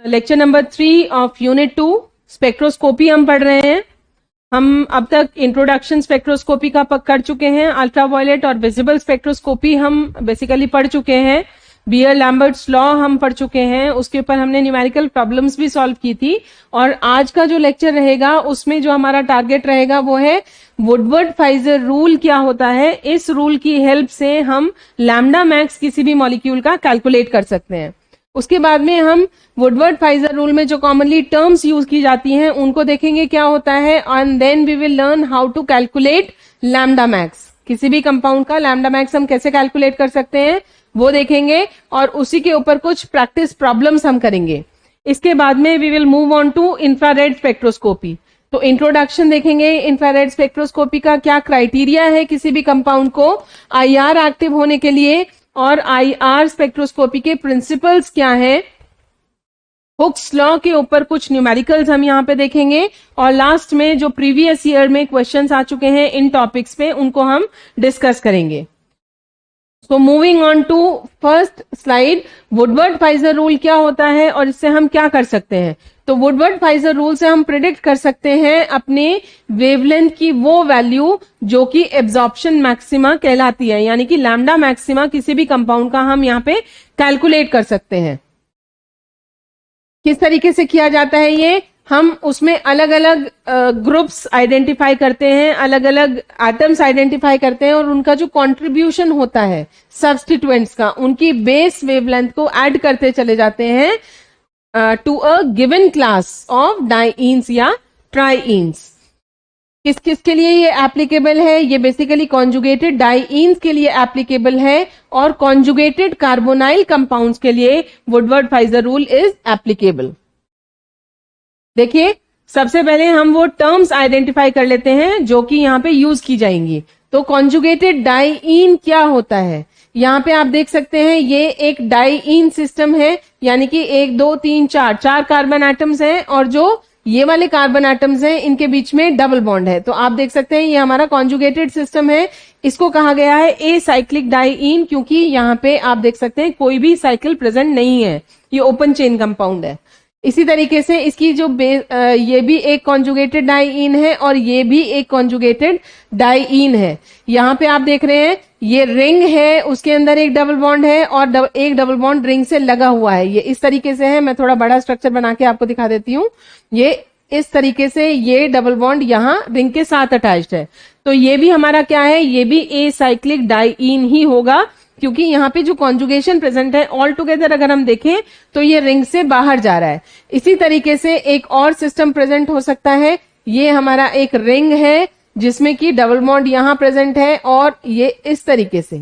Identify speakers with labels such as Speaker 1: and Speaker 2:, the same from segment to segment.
Speaker 1: Lecture number 3 of unit 2 spectroscopy हम पढ़ रहे हैं। हम अब तक इंट्रोडक्शन स्पेक्ट्रोस्कोपी का कर चुके हैं। अल्ट्रावायलेट और विजिबल स्पेक्ट्रोस्कोपी हम बेसिकली पढ़ चुके हैं। बियर लैम्बर्ट्स लॉ हम पढ़ चुके हैं, उसके ऊपर हमने न्यूमेरिकल प्रॉब्लम्स भी सॉल्व की थी। और आज का जो लेक्चर रहेगा उसमें जो हमारा टारगेट रहेगा वो है वुडवर्ड फाइजर रूल क्या होता है। इस रूल की हेल्प से हम लैम्डा मैक्स किसी भी मॉलिक्यूल का कैलकुलेट कर सकते हैं। उसके बाद में हम वुडवर्ड फाइजर रूल में जो कॉमनली टर्म्स यूज की जाती हैं उनको देखेंगे क्या होता है, and then we will learn how to calculate lambda max. किसी भी कंपाउंड का लैम्डा मैक्स हम कैसे कैलकुलेट कर सकते हैं वो देखेंगे, और उसी के ऊपर कुछ प्रैक्टिस प्रॉब्लम्स हम करेंगे। इसके बाद में we will move on to infrared spectroscopy. तो इंट्रोडक्शन देखेंगे इंफ्रारेड स्पेक्ट्रोस्कोपी का, क्या क्राइटेरिया है किसी भी कंपाउंड को आईआर एक्टिव होने के लिए, और आईआर स्पेक्ट्रोस्कोपी के प्रिंसिपल्स क्या हैं। हुक्स लॉ के ऊपर कुछ न्यूमेरिकल्स हम यहाँ पे देखेंगे, और लास्ट में जो प्रीवियस ईयर में क्वेश्चंस आ चुके हैं इन टॉपिक्स पे उनको हम डिस्कस करेंगे। So moving on to first slide, Woodward Fieser rule क्या होता है और इससे हम क्या कर सकते हैं। तो वुडवर्ड फाइजर रूल से हम प्रिडिक्ट कर सकते हैं अपने वेवलेंथ की वो वैल्यू जो कि एब्जॉर्प्शन मैक्सिमा कहलाती है, यानी कि लैम्डा मैक्सिमा किसी भी कंपाउंड का हम यहाँ पे कैलकुलेट कर सकते हैं। किस तरीके से किया जाता है ये, हम उसमें अलग अलग ग्रुप्स आइडेंटिफाई करते हैं, अलग अलग एटम्स आइडेंटिफाई करते हैं, और उनका जो कंट्रीब्यूशन होता है सब्स्टिट्यूएंट्स का, उनकी बेस वेवलेंथ को ऐड करते चले जाते हैं to a given class of dienes या ट्राइईन्स। किस किस के लिए ये एप्लीकेबल है, ये बेसिकली कॉन्जुगेटेड डाइईन्स के लिए एप्लीकेबल है, और कॉन्जुगेटेड कार्बोनाइल कंपाउंड्स के लिए Woodward Fieser rule is applicable. देखिए, सबसे पहले हम वो टर्म्स आइडेंटिफाई कर लेते हैं जो कि यहाँ पे यूज की जाएंगी। तो कॉन्जुगेटेड डाइईन क्या होता है, यहाँ पे आप देख सकते हैं ये एक डाइईन सिस्टम है, यानी कि 1 2 3 4 कार्बन एटम्स हैं, और जो ये वाले कार्बन एटम्स हैं इनके बीच में डबल बॉन्ड है। तो आप देख सकते हैं ये हमारा कॉन्जुगेटेड सिस्टम है। इसको कहा गया है ए साइक्लिक डाइईन, क्योंकि यहाँ पे आप देख सकते हैं कोई भी साइकिल प्रेजेंट नहीं है, ये ओपन चेन कंपाउंड है। इसी तरीके से इसकी जो ये भी एक कॉन्जुगेटेड डाइईन है और ये भी एक कॉन्जुगेटेड डाइईन है। यहाँ पे आप देख रहे हैं ये रिंग है, उसके अंदर एक डबल बॉन्ड है और एक डबल बॉन्ड रिंग से लगा हुआ है। ये इस तरीके से है, मैं थोड़ा बड़ा स्ट्रक्चर बना के आपको दिखा देती हूँ। ये इस तरीके से ये डबल बॉन्ड यहाँ रिंग के साथ अटैच्ड है। तो ये भी हमारा क्या है, ये भी ए साइक्लिक डाइईन ही होगा, क्योंकि यहाँ पे जो कॉन्जुगेशन प्रेजेंट है ऑल टुगेदर अगर हम देखें तो ये रिंग से बाहर जा रहा है। इसी तरीके से एक और सिस्टम प्रेजेंट हो सकता है, ये हमारा एक रिंग है जिसमें कि डबल बॉन्ड यहाँ प्रेजेंट है, और ये इस तरीके से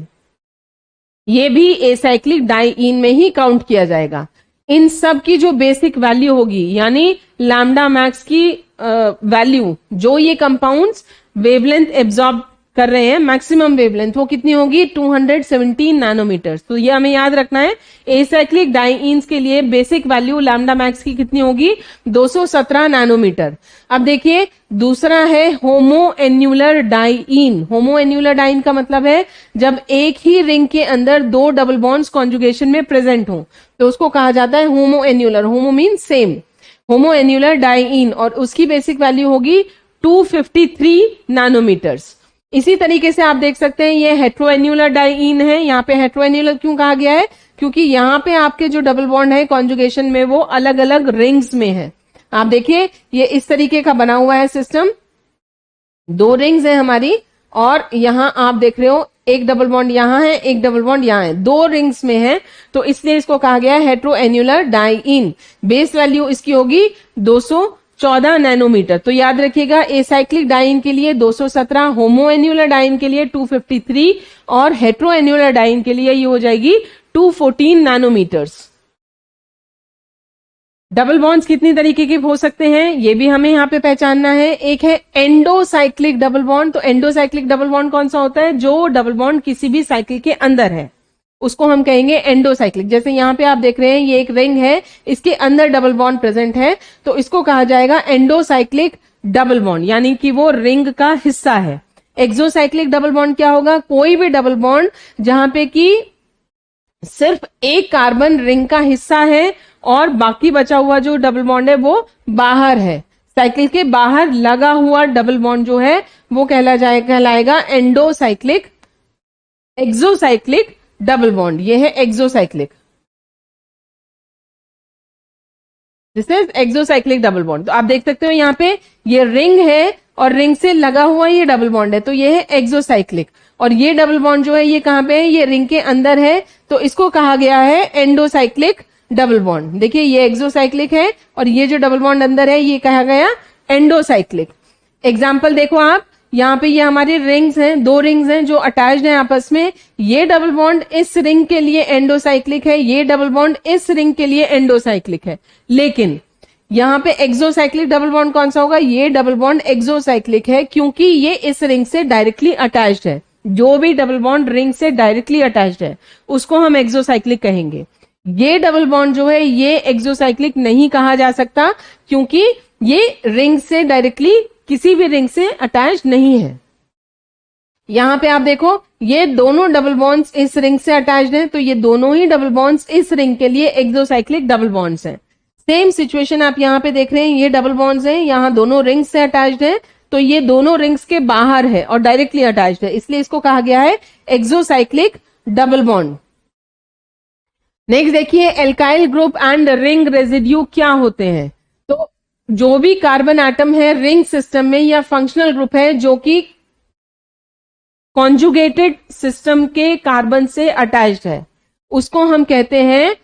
Speaker 1: ये भी एसाइक्लिक डाइईन में ही काउंट किया जाएगा। इन सब की जो बेसिक वैल्यू होगी, यानी लैम्डा मैक्स की वैल्यू जो ये कंपाउंड्स वेवलेंथ एब्जॉर्ब कर रहे हैं, मैक्सिमम वेवलेंथ वो कितनी होगी 217 नैनोमीटर। तो ये हमें याद रखना है, एसाइक्लिक डाइईन्स के लिए बेसिक वैल्यू लैम्डा मैक्स की कितनी होगी 217 नैनोमीटर। अब देखिए दूसरा है होमो एन्युलर डाइईन। होमो एन्युलर डाइईन का मतलब है जब एक ही रिंग के अंदर 2 डबल बॉन्ड्स कॉन्जुगेशन में प्रेजेंट हो तो उसको कहा जाता है होमो एन्युलर। होमो मीन सेम, होमो एन्युलर डाइईन, और उसकी बेसिक वैल्यू होगी 253 नैनोमीटर्स। इसी तरीके से आप देख सकते हैं ये हेट्रोएन्युलर डाइईन है। यहाँ पे हेट्रोएन्युलर क्यों कहा गया है, क्योंकि यहाँ पे आपके जो डबल बॉन्ड है कॉन्जुगेशन में वो अलग अलग रिंग्स में है। आप देखिए ये इस तरीके का बना हुआ है सिस्टम, 2 रिंग्स है हमारी, और यहाँ आप देख रहे हो एक डबल बॉन्ड यहाँ है, एक डबल बॉन्ड यहाँ है, 2 रिंग्स में है, तो इसलिए इसको कहा गया है हेट्रोएन्युलर डाइईन। बेस वैल्यू इसकी होगी 214 नैनोमीटर। तो याद रखिएगा एसाइक्लिक डाइईन के लिए 217, होमो एन्युलर डाइईन के लिए 253, और हेट्रो एन्युलर डाइईन के लिए ये हो जाएगी 214 नैनोमीटर्स। डबल बॉन्ड्स कितनी तरीके के हो सकते हैं ये भी हमें यहाँ पे पहचानना है। एक है एंडोसाइक्लिक डबल बॉन्ड। तो एंडोसाइक्लिक डबल बॉन्ड कौन सा होता है, जो डबल बॉन्ड किसी भी साइकिल के अंदर है उसको हम कहेंगे एंडोसाइक्लिक। जैसे यहाँ पे आप देख रहे हैं ये एक रिंग है, इसके अंदर डबल बॉन्ड प्रेजेंट है, तो इसको कहा जाएगा एंडोसाइक्लिक डबल बॉन्ड, यानी कि वो रिंग का हिस्सा है। एक्सोसाइक्लिक डबल बॉन्ड क्या होगा, कोई भी डबल बॉन्ड जहां पे कि सिर्फ एक कार्बन रिंग का हिस्सा है और बाकी बचा हुआ जो डबल बॉन्ड है वो बाहर है। साइकिल के बाहर लगा हुआ डबल बॉन्ड जो है वो कहलाएगा एंडोसाइक्लिक एक्सोसाइक्लिक डबल बॉन्ड। ये है exocyclic, this is exocyclic double bond. तो आप देख सकते हो यहाँ पे ये रिंग है और रिंग से लगा हुआ ये डबल बॉन्ड है, तो ये है एक्सोसाइक्लिक। और ये डबल बॉन्ड जो है ये कहां पे है, ये रिंग के अंदर है, तो इसको कहा गया है एंडोसाइक्लिक डबल बॉन्ड। देखिए ये एक्सोसाइक्लिक है और ये जो डबल बॉन्ड अंदर है ये कहा गया एंडोसाइक्लिक। एग्जाम्पल देखो आप, यहाँ पे ये हमारी रिंग्स हैं, दो रिंग्स हैं जो अटैच्ड हैं आपस में। ये डबल बॉन्ड इस रिंग के लिए एंडोसाइक्लिक है, ये डबल बॉन्ड इस रिंग के लिए एंडोसाइक्लिक है। लेकिन यहाँ पे एक्सोसाइक्लिक डबल बॉन्ड कौन सा होगा, ये डबल बॉन्ड एक्सोसाइक्लिक है क्योंकि ये इस रिंग से डायरेक्टली अटैच्ड है। जो भी डबल बॉन्ड रिंग से डायरेक्टली अटैच्ड है उसको हम एक्सोसाइक्लिक कहेंगे। ये डबल बॉन्ड जो है ये एक्सोसाइक्लिक नहीं कहा जा सकता क्योंकि ये रिंग से डायरेक्टली किसी भी रिंग से अटैच नहीं है। यहां पे आप देखो ये दोनों डबल बॉन्ड्स इस रिंग से अटैच्ड हैं, तो ये दोनों ही डबल बॉन्ड्स इस रिंग के लिए एक्सोसाइक्लिक डबल बॉन्ड्स हैं। सेम सिचुएशन आप यहां पे देख रहे हैं, ये डबल बॉन्ड्स हैं, यहां दोनों रिंग्स से अटैच्ड हैं, तो ये दोनों रिंग्स के बाहर है और डायरेक्टली अटैच्ड है, इसलिए इसको कहा गया है एक्सोसाइक्लिक डबल बॉन्ड। नेक्स्ट देखिए alkyl group and ring residue क्या होते हैं। तो जो भी कार्बन एटम है रिंग सिस्टम में या फंक्शनल ग्रुप है जो कि कॉन्जुगेटेड सिस्टम के कार्बन से अटैच्ड है उसको हम कहते हैं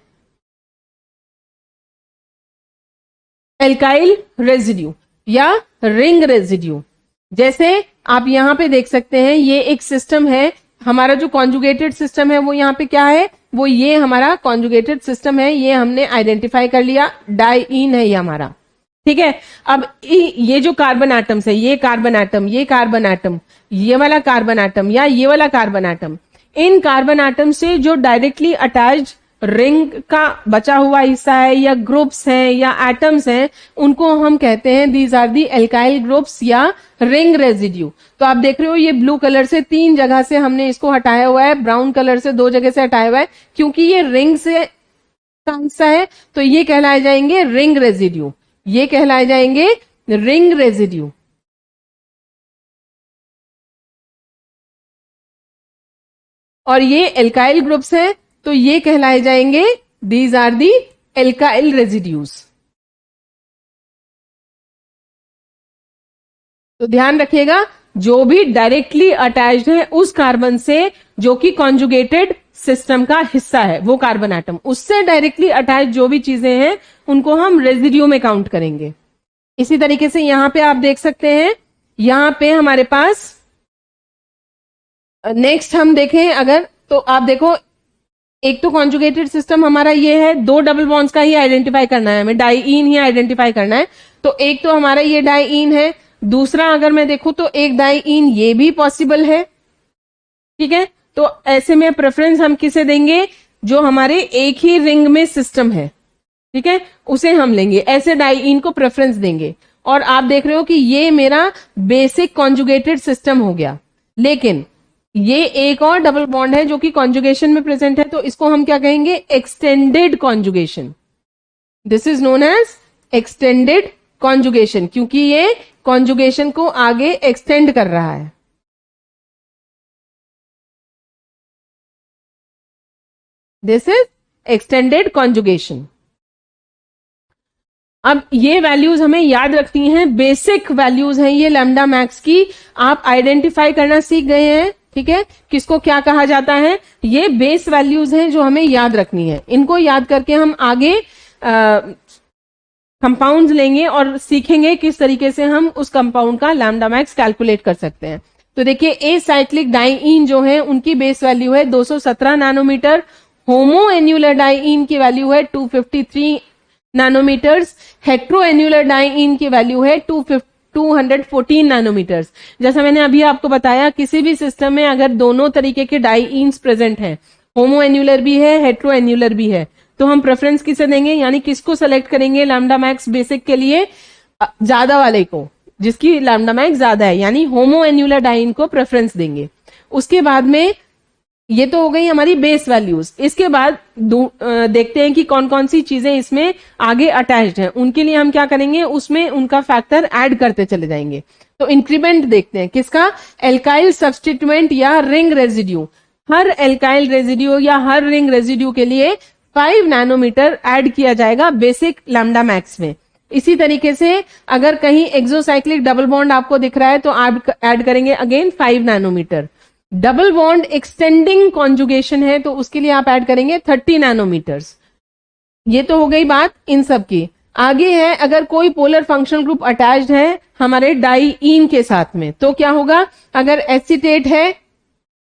Speaker 1: एल्काइल रेजिड्यू या रिंग रेजिड्यू। जैसे आप यहां पे देख सकते हैं ये एक सिस्टम है, हमारा जो कॉन्जुगेटेड सिस्टम है वो यहाँ पे क्या है, वो ये हमारा कॉन्जुगेटेड सिस्टम है, ये हमने आइडेंटिफाई कर लिया, डाइईन है ये हमारा, ठीक है। अब ये जो कार्बन एटम्स है, ये कार्बन एटम, ये कार्बन एटम, ये वाला कार्बन एटम या ये वाला कार्बन एटम, इन कार्बन एटम से जो डायरेक्टली अटैच्ड रिंग का बचा हुआ हिस्सा है या ग्रुप्स हैं या एटम्स हैं उनको हम कहते हैं these are the alkyl groups या रिंग रेजिड्यू। तो आप देख रहे हो ये ब्लू कलर से 3 जगह से हमने इसको हटाया हुआ है, ब्राउन कलर से 2 जगह से हटाया हुआ है, क्योंकि ये रिंग से का हिस्सा है तो ये कहलाए जाएंगे रिंग रेजिड्यू, ये कहलाए जाएंगे रिंग रेजिड्यू। और ये एल्काइल ग्रुप्स हैं तो ये कहलाए जाएंगे these are the alkyl residues. तो ध्यान रखिएगा जो भी डायरेक्टली अटैच्ड है उस कार्बन से जो कि कॉन्जुगेटेड सिस्टम का हिस्सा है वो कार्बन एटम, उससे डायरेक्टली अटैच जो भी चीजें हैं उनको हम रेजिड्यू में काउंट करेंगे। इसी तरीके से यहां पे आप देख सकते हैं, यहां पे हमारे पास नेक्स्ट हम देखें अगर, तो आप देखो एक तो कॉन्जुगेटेड सिस्टम हमारा ये है, 2 डबल बॉन्ड्स का ही आइडेंटिफाई करना है हमें, डाइईन ही आइडेंटिफाई करना है। तो एक तो हमारा ये डाइईन है, दूसरा अगर मैं देखूं तो एक डाइईन ये भी पॉसिबल है, ठीक है। तो ऐसे में प्रेफरेंस हम किसे देंगे, जो हमारे एक ही रिंग में सिस्टम है, ठीक है, उसे हम लेंगे, ऐसे डाइईन को प्रेफरेंस देंगे। और आप देख रहे हो कि ये मेरा बेसिक कॉन्जुगेटेड सिस्टम हो गया, लेकिन ये एक और डबल बॉन्ड है जो कि कॉन्जुगेशन में प्रेजेंट है, तो इसको हम क्या कहेंगे, extended conjugation. This is known as extended conjugation, क्योंकि ये कॉन्जुगेशन को आगे एक्सटेंड कर रहा है। This is extended conjugation. अब ये वैल्यूज हमें याद रखनी है, बेसिक वैल्यूज हैं ये लैम्डा मैक्स की, आप आइडेंटिफाई करना सीख गए हैं, ठीक है, किसको क्या कहा जाता है, ये बेस वैल्यूज हैं जो हमें याद रखनी है। इनको याद करके हम आगे कंपाउंड्स लेंगे और सीखेंगे किस तरीके से हम उस कंपाउंड का लैम्डा मैक्स कैलकुलेट कर सकते हैं। तो देखिए ए साइक्लिक डाइईन जो है उनकी बेस वैल्यू है 217 नैनोमीटर, होमो एन्युलर डाइईन की वैल्यू है 253 नैनोमीटर्स, हेट्रो एन्युलर डाइईन की वैल्यू है 214 नैनोमीटर्स। जैसा मैंने अभी आपको बताया, किसी भी सिस्टम में अगर दोनों तरीके के डाइईन्स प्रेजेंट हैं, होमो एन्युलर भी है, हेट्रो एन्युलर भी है, तो हम प्रेफरेंस किसे देंगे, यानी किसको सेलेक्ट करेंगे लैम्डा मैक्स बेसिक के लिए, ज्यादा वाले को, जिसकी लैम्डा मैक्स ज्यादा है, यानी होमो एन्युलर डाइईन को प्रेफरेंस देंगे। उसके बाद में ये तो हो गई हमारी बेस वैल्यूज। इसके बाद देखते हैं कि कौन कौन सी चीजें इसमें आगे अटैच्ड हैं। उनके लिए हम क्या करेंगे, उसमें उनका फैक्टर ऐड करते चले जाएंगे। तो इंक्रीमेंट देखते हैं किसका, एल्काइल सब्स्टिट्यूएंट या रिंग रेजिड्यू। हर एल्काइल रेजिड्यू या हर रिंग रेजिड्यू के लिए 5 नैनोमीटर ऐड किया जाएगा बेसिक लैम्डा मैक्स में। इसी तरीके से अगर कहीं एक्सोसाइक्लिक डबल बॉन्ड आपको दिख रहा है तो आप ऐड करेंगे again 5 nanometer. Double bond extending conjugation है तो उसके लिए आप ऐड करेंगे 30 नैनोमीटर्स। ये तो हो गई बात इन सब की। आगे है अगर कोई पोलर फंक्शनल ग्रुप अटैच्ड है हमारे डाइईन के साथ में तो क्या होगा, अगर एसिटेट है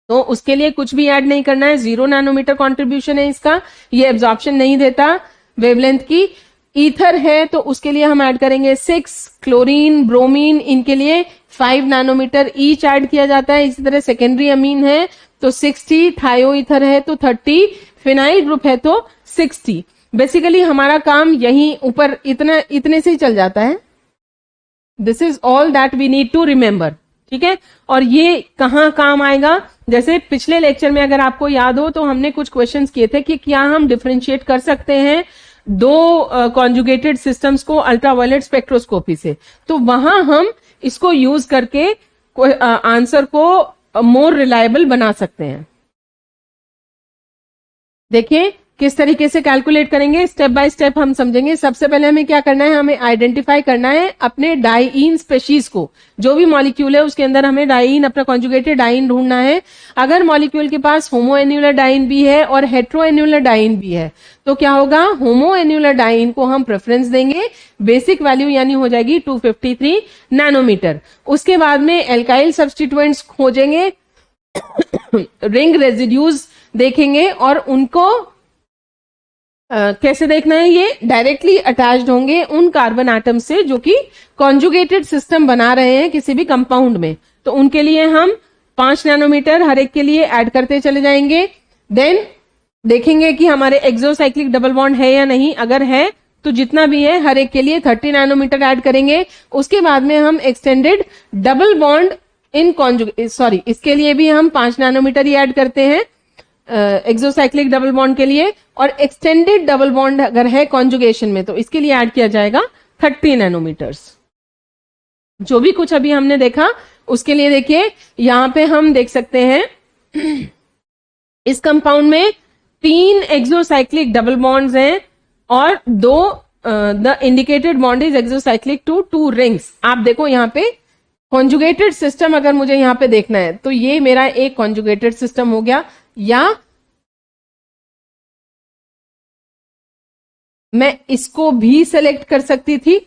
Speaker 1: तो उसके लिए कुछ भी ऐड नहीं करना है, 0 नैनोमीटर कॉन्ट्रीब्यूशन है इसका, ये एब्जॉर्प्शन नहीं देता वेवलेंथ की। ईथर है तो उसके लिए हम ऐड करेंगे 6, क्लोरीन ब्रोमीन इनके लिए 5 नैनोमीटर ईच ऐड किया जाता है। इसी तरह सेकेंडरी अमीन है तो 60, थायो ईथर है तो 30, फिनाइल ग्रुप है तो 60। बेसिकली हमारा काम यही ऊपर इतने से ही चल जाता है। This is all that we need to remember, ठीक है। और ये कहाँ काम आएगा, जैसे पिछले लेक्चर में अगर आपको याद हो तो हमने कुछ क्वेश्चंस किए थे कि क्या हम डिफरेंशिएट कर सकते हैं दो कॉन्जुगेटेड सिस्टम्स को अल्ट्रावायलेट स्पेक्ट्रोस्कोपी से, तो वहां हम इसको यूज करके आंसर को मोर रिलायबल बना सकते हैं। देखिए किस तरीके से कैलकुलेट करेंगे, स्टेप बाय स्टेप हम समझेंगे। सबसे पहले हमें क्या करना है, हमें आइडेंटिफाई करना है अपने डाइईन स्पेशीज को। जो भी मॉलिक्यूल है उसके अंदर हमें डाइईन, अपना कॉन्जुगेटेड डाइईन ढूंढना है। अगर मॉलिक्यूल के पास होमोएन्युलर डाइईन भी है और हेट्रोएन्युलर डाइईन भी है तो क्या होगा, होमोएन्युलर डाइईन को हम प्रेफरेंस देंगे। बेसिक वैल्यू यानी हो जाएगी 253 नैनोमीटर। उसके बाद में एल्काइल सब्स्टिट्यूएंट्स खोजेंगे, रिंग रेजिड्यूज देखेंगे और उनको कैसे देखना है, ये डायरेक्टली अटैच्ड होंगे उन कार्बन एटम से जो कि कॉन्जुगेटेड सिस्टम बना रहे हैं किसी भी कंपाउंड में। तो उनके लिए हम 5 नैनोमीटर हर एक के लिए ऐड करते चले जाएंगे। देन देखेंगे कि हमारे एक्सोसाइक्लिक डबल बॉन्ड है या नहीं, अगर है तो जितना भी है हर एक के लिए 30 नैनोमीटर ऐड करेंगे। उसके बाद में हम एक्सटेंडेड डबल बॉन्ड इन इसके लिए भी हम 5 नैनोमीटर ही ऐड करते हैं एक्सोसाइक्लिक डबल बॉन्ड के लिए। और एक्सटेंडेड डबल बॉन्ड अगर है कॉन्जुगेशन में तो इसके लिए ऐड किया जाएगा 30 नैनोमीटर्स। जो भी कुछ अभी हमने देखा उसके लिए देखिए यहां पे हम देख सकते हैं इस कंपाउंड में 3 एक्सोसाइक्लिक डबल बॉन्ड्स हैं और 2 the indicated bond is exocyclic to 2 rings. आप देखो यहाँ पे कॉन्जुगेटेड सिस्टम अगर मुझे यहाँ पे देखना है तो ये मेरा एक कॉन्जुगेटेड सिस्टम हो गया, या मैं इसको भी सेलेक्ट कर सकती थी।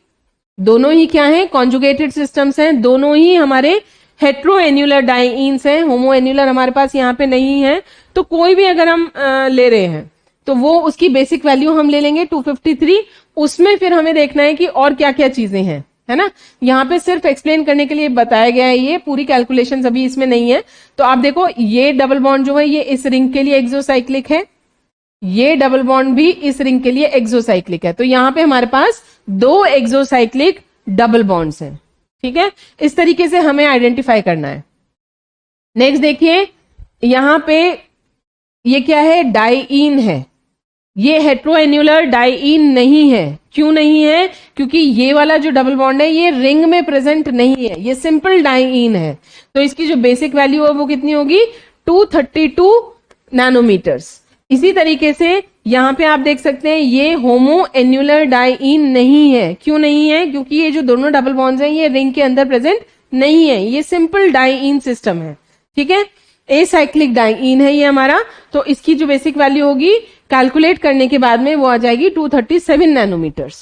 Speaker 1: दोनों ही क्या हैं, कॉन्जुगेटेड सिस्टम्स हैं, दोनों ही हमारे हेट्रोएन्युलर डाइईन्स हैं, होमोएन्युलर हमारे पास यहाँ पे नहीं है। तो कोई भी अगर हम ले रहे हैं तो वो उसकी बेसिक वैल्यू हम ले लेंगे 253। उसमें फिर हमें देखना है कि और क्या क्या चीजें हैं, है ना। यहाँ पे सिर्फ एक्सप्लेन करने के लिए बताया गया है, ये पूरी कैलकुलेशंस अभी इसमें नहीं है। तो आप देखो ये डबल बॉन्ड जो है ये इस रिंग के लिए एक्सोसाइक्लिक है, ये डबल बॉन्ड भी इस रिंग के लिए एक्सोसाइक्लिक है। तो यहाँ पे हमारे पास 2 एक्सोसाइक्लिक डबल बॉन्ड्स हैं, ठीक है। इस तरीके से हमें आइडेंटिफाई करना है। नेक्स्ट देखिए यहाँ पे ये क्या है, डाइईन है। ये हेट्रोएन्युलर डाइईन नहीं है। क्यों नहीं है, क्योंकि ये वाला जो डबल बॉन्ड है ये रिंग में प्रेजेंट नहीं है, ये सिंपल डाइईन है। तो इसकी जो बेसिक वैल्यू है वो कितनी होगी, 232 नैनोमीटर्स। इसी तरीके से यहाँ पे आप देख सकते हैं ये होमोएन्युलर डाइईन नहीं है। क्यों नहीं है, क्योंकि ये जो दोनों डबल बॉन्ड्स हैं ये रिंग के अंदर प्रेजेंट नहीं है, ये सिंपल डाइईन सिस्टम है, ठीक है। एसाइक्लिक डाइईन है ये हमारा। तो इसकी जो बेसिक वैल्यू होगी कैलकुलेट करने के बाद में वो आ जाएगी 237 नैनोमीटर्स।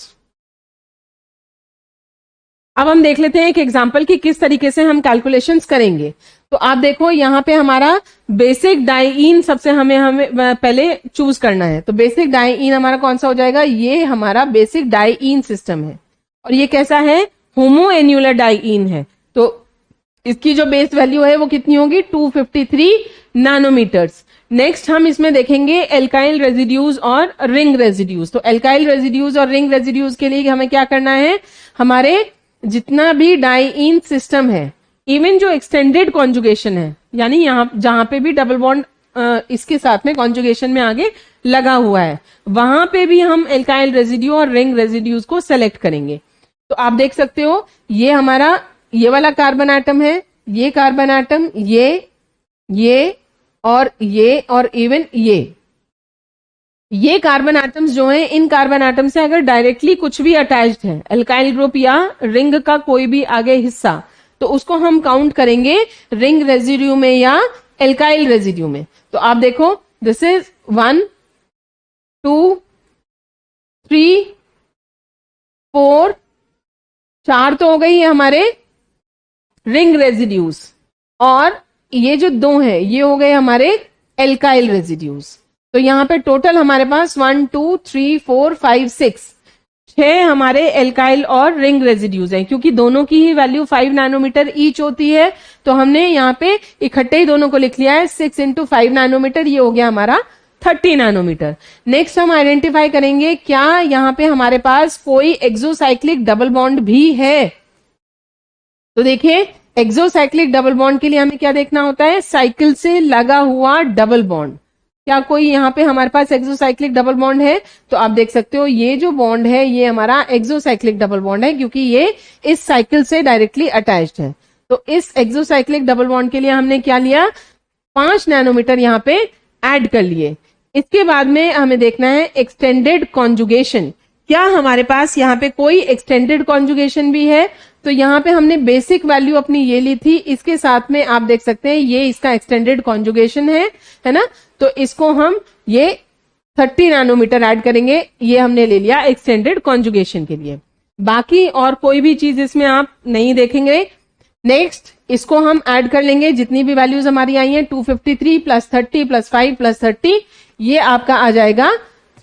Speaker 1: अब हम देख लेते हैं एक एग्जांपल कि किस तरीके से हम कैलकुलेशंस करेंगे। तो आप देखो यहाँ पे हमारा बेसिक डाइईन सबसे हमें पहले चूज करना है। तो बेसिक डाइईन हमारा कौन सा हो जाएगा, ये हमारा बेसिक डाइईन सिस्टम है और ये कैसा है, होमोएन्युलर डाइईन है। तो इसकी जो बेस वैल्यू है वो कितनी होगी, 253 नैनोमीटर्स। नेक्स्ट हम इसमें देखेंगे एल्काइल रेजिड्यूज और रिंग रेजिड्यूज। तो एल्काइल रेजिड्यूज और रिंग रेजिड्यूज के लिए हमें क्या करना है, हमारे जितना भी डाइईन सिस्टम है, इवन जो एक्सटेंडेड कॉन्जुगेशन है, यानी यहाँ जहां पे भी डबल बॉन्ड इसके साथ में कॉन्जुगेशन में आगे लगा हुआ है, वहां पे भी हम एल्काइल रेजिड्यू और रिंग रेजिड्यूज को सेलेक्ट करेंगे। तो आप देख सकते हो ये हमारा ये वाला कार्बन एटम है, ये कार्बन एटम, ये और इवन ये कार्बन एटम्स जो हैं, इन कार्बन एटम से अगर डायरेक्टली कुछ भी अटैच्ड है, एल्काइल ग्रुप या रिंग का कोई भी आगे हिस्सा, तो उसको हम काउंट करेंगे रिंग रेजिड्यू में या एल्काइल रेजिड्यू में। तो आप देखो दिस इज 1 2 3 4, 4 तो हो गई है हमारे रिंग रेजिड्यूज, और ये जो 2 है ये हो गए हमारे एल्काइल रेजिड्यूज। तो यहां पे टोटल हमारे पास 1 2 3 4 5 6 हमारे एल्काइल और रिंग रेजिड्यूज हैं। क्योंकि दोनों की ही वैल्यू 5 नैनोमीटर ईच होती है, तो हमने यहाँ पे इकट्ठे ही दोनों को लिख लिया है। 6 × 5 नैनोमीटर, ये हो गया हमारा 30 नैनोमीटर। नेक्स्ट हम आइडेंटिफाई करेंगे क्या यहाँ पे हमारे पास कोई एक्सोसाइक्लिक डबल बॉन्ड भी है। तो देखिए एक्सोसाइक्लिक डबल बॉन्ड के लिए हमें क्या देखना होता है, साइकिल से लगा हुआ डबल बॉन्ड। क्या कोई यहाँ पे हमारे पास एक्सोसाइक्लिक डबल बॉन्ड है? तो आप देख सकते हो ये जो बॉन्ड है ये हमारा एक्सोसाइक्लिक डबल बॉन्ड है, क्योंकि ये इस साइकिल से डायरेक्टली अटैच्ड है। तो इस एक्सोसाइक्लिक डबल बॉन्ड के लिए हमने क्या लिया, 5 नैनोमीटर यहाँ पे ऐड कर लिए। इसके बाद में हमें देखना है एक्सटेंडेड कॉन्जुगेशन। क्या हमारे पास यहाँ पे कोई एक्सटेंडेड कॉन्जुगेशन भी है? तो यहाँ पे हमने बेसिक वैल्यू अपनी ये ली थी, इसके साथ में आप देख सकते हैं ये इसका एक्सटेंडेड कॉन्जुगेशन है ना। तो इसको हम ये 30 नैनोमीटर ऐड करेंगे, ये हमने ले लिया एक्सटेंडेड कॉन्जुगेशन के लिए। बाकी और कोई भी चीज इसमें आप नहीं देखेंगे। नेक्स्ट इसको हम ऐड कर लेंगे, जितनी भी वैल्यूज हमारी आई हैं 253 + 30 + 5 + 30, ये आपका आ जाएगा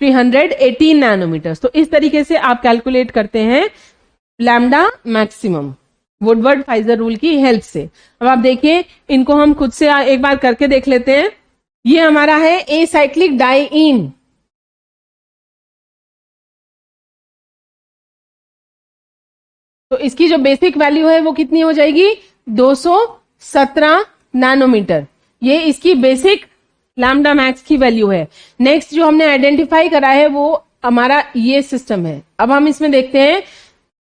Speaker 1: 318 नैनोमीटर। तो इस तरीके से आप कैलकुलेट करते हैं lambda maximum Woodward Fieser rule की हेल्प से। अब आप देखिए इनको हम खुद से एक बार करके देख लेते हैं। ये हमारा है एसाइक्लिक डाइईन। तो इसकी जो बेसिक वैल्यू है वो कितनी हो जाएगी, 217 नैनोमीटर। ये इसकी बेसिक लैम्डा मैक्स की वैल्यू है। नेक्स्ट जो हमने आइडेंटिफाई करा है वो हमारा ये सिस्टम है। अब हम इसमें देखते हैं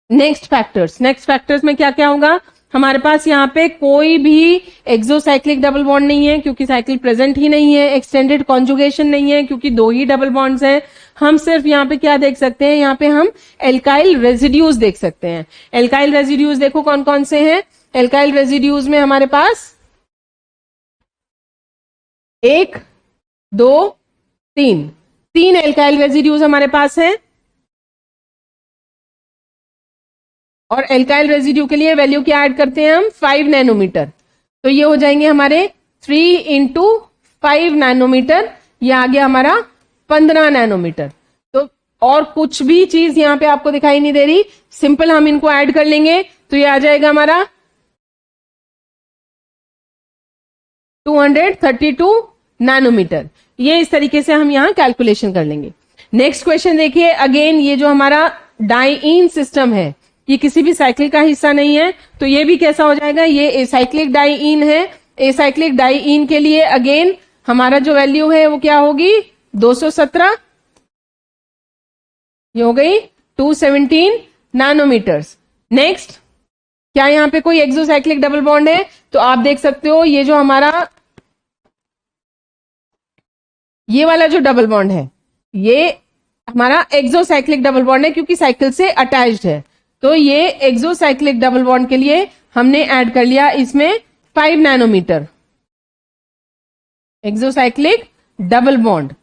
Speaker 1: नेक्स्ट फैक्टर्स। नेक्स्ट फैक्टर्स में क्या क्या होगा, हमारे पास यहाँ पे कोई भी एक्सोसाइक्लिक डबल बॉन्ड नहीं है, क्योंकि साइकिल प्रेजेंट ही नहीं है। एक्सटेंडेड कॉन्जुगेशन नहीं है, क्योंकि 2 ही डबल बॉन्ड्स हैं। हम सिर्फ यहाँ पे क्या देख सकते हैं, यहाँ पे हम एल्काइल रेजिड्यूज देख सकते हैं। एल्काइल रेजिड्यूज देखो कौन कौन से हैं। एल्काइल रेजिड्यूज में हमारे पास 1 2 3 एल्काइल रेजिड्यूज हमारे पास हैं। और एल्काइल रेजिड्यू के लिए वैल्यू क्या ऐड करते हैं हम, 5 नैनोमीटर। तो ये हो जाएंगे हमारे 3 × 5 नैनोमीटर, ये आ गया हमारा 15 नैनोमीटर। तो और कुछ भी चीज यहाँ पे आपको दिखाई नहीं दे रही, सिंपल हम इनको ऐड कर लेंगे तो ये आ जाएगा हमारा 232 नैनोमीटर। ये इस तरीके से हम यहाँ कैलकुलेशन कर लेंगे। नेक्स्ट क्वेश्चन देखिए, अगेन ये जो हमारा डाइईन सिस्टम है ये किसी भी साइकिल का हिस्सा नहीं है, तो ये भी कैसा हो जाएगा, ये एसाइक्लिक डाइईन है। एसाइक्लिक डाइईन के लिए अगेन हमारा जो वैल्यू है वो क्या होगी, 217, ये हो गई 217 नैनोमीटर्स। नेक्स्ट क्या यहाँ पे कोई एक्सोसाइक्लिक डबल बॉन्ड है? तो आप देख सकते हो ये जो हमारा ये वाला जो डबल बॉन्ड है ये हमारा एक्सोसाइक्लिक डबल बॉन्ड है, क्योंकि साइकिल से अटैच्ड है। तो ये एक्सोसाइक्लिक डबल बॉन्ड के लिए हमने ऐड कर लिया इसमें 5 नैनोमीटर। एक्सोसाइक्लिक डबल बॉन्ड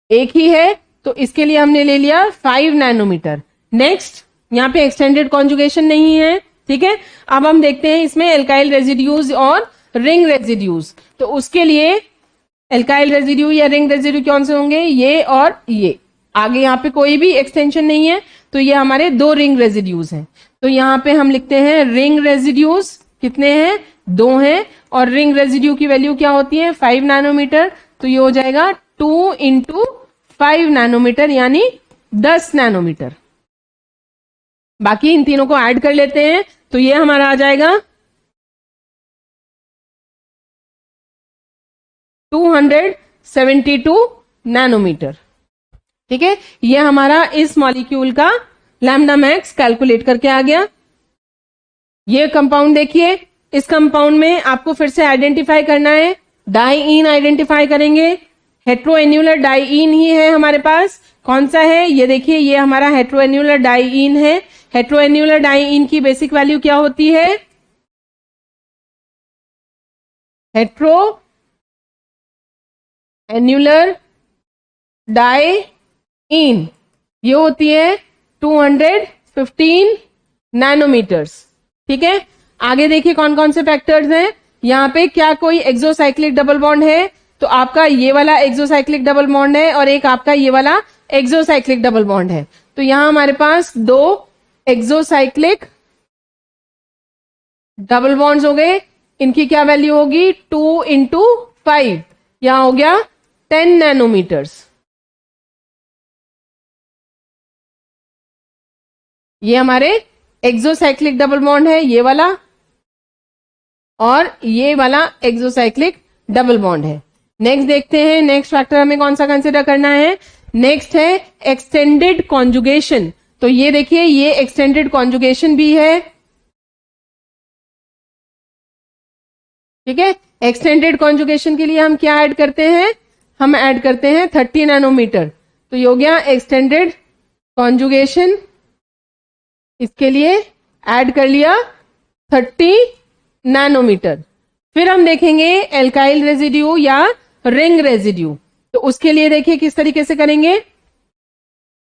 Speaker 1: एक ही है, तो इसके लिए हमने ले लिया 5 नैनोमीटर। नेक्स्ट यहाँ पे एक्सटेंडेड कॉन्जुगेशन नहीं है, ठीक है। अब हम देखते हैं इसमें एल्काइल रेजिड्यूज और रिंग रेजिड्यूज। तो उसके लिए एल्काइल रेजिड्यू या रिंग रेजिड्यू कौन से होंगे, ये और ये। आगे यहाँ पे कोई भी एक्सटेंशन नहीं है, तो ये हमारे 2 रिंग रेजिड्यूज हैं। तो यहाँ पे हम लिखते हैं रिंग रेजिड्यूज कितने हैं, 2 हैं। और रिंग रेजिड्यू की वैल्यू क्या होती है, 5 नैनोमीटर। तो ये हो जाएगा 2 × 5 नैनोमीटर, यानी 10 नैनोमीटर। बाकी इन तीनों को ऐड कर लेते हैं, तो ये हमारा आ जाएगा 272 नैनोमीटर। ठीक है, ये हमारा इस मॉलिक्यूल का लैम्डा मैक्स कैलकुलेट करके आ गया। ये कंपाउंड देखिए, इस कंपाउंड में आपको फिर से आइडेंटिफाई करना है, डाइईन आइडेंटिफाई करेंगे। हेट्रोएन्युलर डाइईन ही है हमारे पास। कौन सा है ये देखिए, ये हमारा हेट्रोएन्युलर डाइईन है। हेट्रोएन्युलर डाइईन की बेसिक वैल्यू क्या होती है? हेट्रोएन्युलर डाइईन ये होती है 215 नैनोमीटर्स। ठीक है, आगे देखिए कौन कौन से फैक्टर्स हैं। यहाँ पे क्या कोई एक्सोसाइक्लिक डबल बॉन्ड है? तो आपका ये वाला एक्सोसाइक्लिक डबल बॉन्ड है और एक आपका ये वाला एक्सोसाइक्लिक डबल बॉन्ड है। तो यहां हमारे पास 2 एक्सोसाइक्लिक डबल बॉन्ड्स हो गए। इनकी क्या वैल्यू होगी? 2 × 5, यहां हो गया 10 नैनोमीटर्स। ये हमारे एक्सोसाइक्लिक डबल बॉन्ड है, ये वाला, और ये वाला एक्सोसाइक्लिक डबल बॉन्ड है। नेक्स्ट देखते हैं, नेक्स्ट फैक्टर हमें कौन सा कंसिडर करना है। नेक्स्ट है एक्सटेंडेड कॉन्जुगेशन। तो ये देखिए, ये एक्सटेंडेड कॉन्जुगेशन भी है। ठीक है, एक्सटेंडेड कॉन्जुगेशन के लिए हम क्या ऐड करते हैं? हम ऐड करते हैं 30 नैनोमीटर। तो ये हो गया एक्सटेंडेड कॉन्जुगेशन। इसके लिए ऐड कर लिया 30 नैनोमीटर। फिर हम देखेंगे एल्काइल रेजिड्यू या रिंग रेजिड्यू। तो उसके लिए देखिए किस तरीके से करेंगे।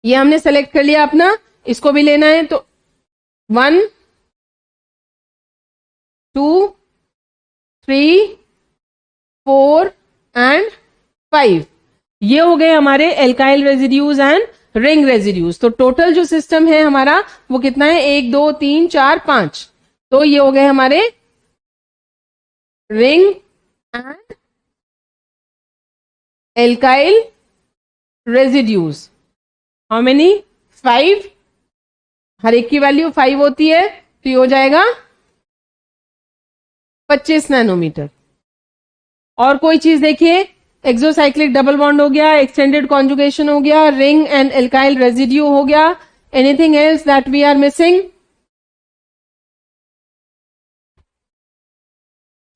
Speaker 1: ये हमने सेलेक्ट कर लिया अपना, इसको भी लेना है। तो 1 2 3 4 एंड 5 ये हो गए हमारे alkyl residues and ring residues. तो टोटल जो सिस्टम है हमारा वो कितना है? 1 2 3 4 5। तो ये हो गए हमारे ring and alkyl residues. How many? 5। हर एक की वैल्यू 5 होती है, तो ये हो जाएगा 25 नैनोमीटर। और कोई चीज देखिए, एक्सोसाइक्लिक डबल बॉन्ड हो गया, एक्सटेंडेड कॉन्जुगेशन हो गया, रिंग एंड एल्काइल रेजिड्यू हो गया। Anything else that we are missing?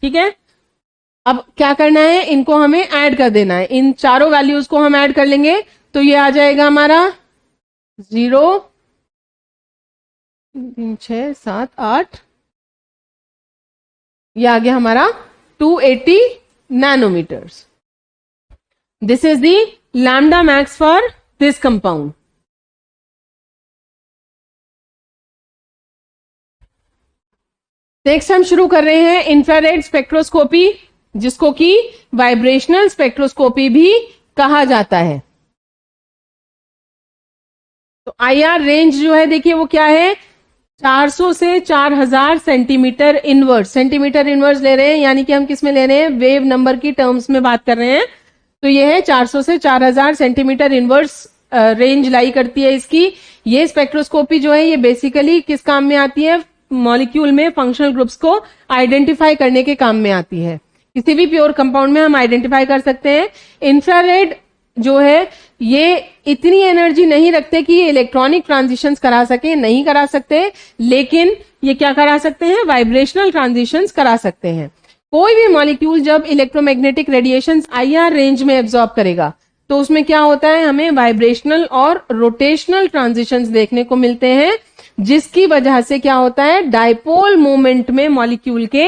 Speaker 1: ठीक है, अब क्या करना है, इनको हमें ऐड कर देना है। इन चारों वैल्यूज को हम ऐड कर लेंगे तो ये आ जाएगा हमारा 0 3 6 7 8, ये आ गया हमारा 280 nanometers. This is the lambda max for this compound. Next हम शुरू कर रहे हैं इंफ्रारेड स्पेक्ट्रोस्कोपी, जिसको कि वाइब्रेशनल स्पेक्ट्रोस्कोपी भी कहा जाता है। तो आईआर रेंज जो है देखिए वो क्या है? 400 से 4000 सेंटीमीटर इनवर्स। सेंटीमीटर इनवर्स ले रहे हैं, यानी कि हम किस में ले रहे हैं? वेव नंबर की टर्म्स में बात कर रहे हैं। तो ये है 400 से 4000 सेंटीमीटर इनवर्स रेंज लाई करती है इसकी। ये स्पेक्ट्रोस्कोपी जो है ये बेसिकली किस काम में आती है? मॉलिक्यूल में फंक्शनल ग्रुप्स को आइडेंटिफाई करने के काम में आती है। किसी भी प्योर कंपाउंड में हम आइडेंटिफाई कर सकते हैं। इंफ्रारेड जो है ये इतनी एनर्जी नहीं रखते कि ये इलेक्ट्रॉनिक ट्रांजिशंस करा सके, नहीं करा सकते, लेकिन ये क्या करा सकते हैं? वाइब्रेशनल ट्रांजिशंस करा सकते हैं। कोई भी मॉलिक्यूल जब इलेक्ट्रोमैग्नेटिक रेडिएशंस आईआर रेंज में एब्जॉर्ब करेगा तो उसमें क्या होता है? हमें वाइब्रेशनल और रोटेशनल ट्रांजिशंस देखने को मिलते हैं, जिसकी वजह से क्या होता है? डायपोल मोमेंट में मॉलिक्यूल के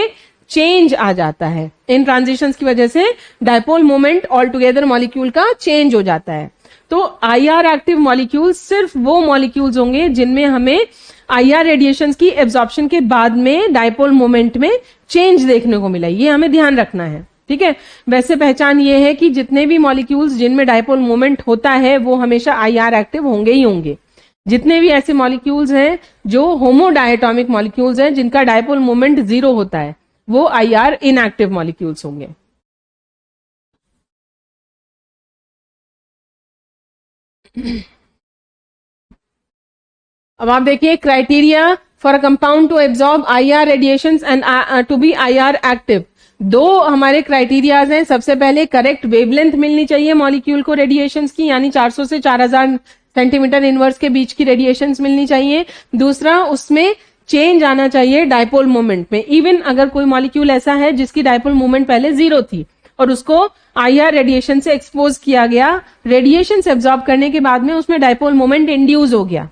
Speaker 1: चेंज आ जाता है। इन ट्रांजिशंस की वजह से dipole moment all together molecule का चेंज हो जाता है। तो आईआर एक्टिव मॉलिक्यूल सिर्फ वो मॉलिक्यूल्स होंगे जिनमें हमें आईआर रेडिएशंस की एब्जॉर्प्शन के बाद में डायपोल मोमेंट में चेंज देखने को मिला। ये हमें ध्यान रखना है। ठीक है, वैसे पहचान ये है कि जितने भी मॉलिक्यूल्स जिनमें डायपोल मोमेंट होता है वो हमेशा आईआर एक्टिव होंगे ही होंगे। जितने भी ऐसे मॉलिक्यूल्स हैं जो होमोडायटोमिक मॉलिक्यूल्स हैं जिनका डायपोल मोमेंट 0 होता है वो आईआर इनएक्टिव मॉलिक्यूल्स होंगे। अब आप देखिए criteria for a compound to absorb IR radiations and to be IR active. दो हमारे क्राइटेरियाज हैं। सबसे पहले करेक्ट वेवलेंथ मिलनी चाहिए मॉलिक्यूल को रेडिएशंस की, यानी 400 से 4000 सेंटीमीटर इनवर्स के बीच की रेडिएशंस मिलनी चाहिए। दूसरा, उसमें चेंज आना चाहिए डायपोल मोमेंट में। इवन अगर कोई मॉलिक्यूल ऐसा है जिसकी डायपोल मोमेंट पहले 0 थी और उसको आईआर रेडिएशन से एक्सपोज किया गया, रेडिएशन से एब्जॉर्ब करने के बाद में उसमें डायपोल मोमेंट इंड्यूस हो गया,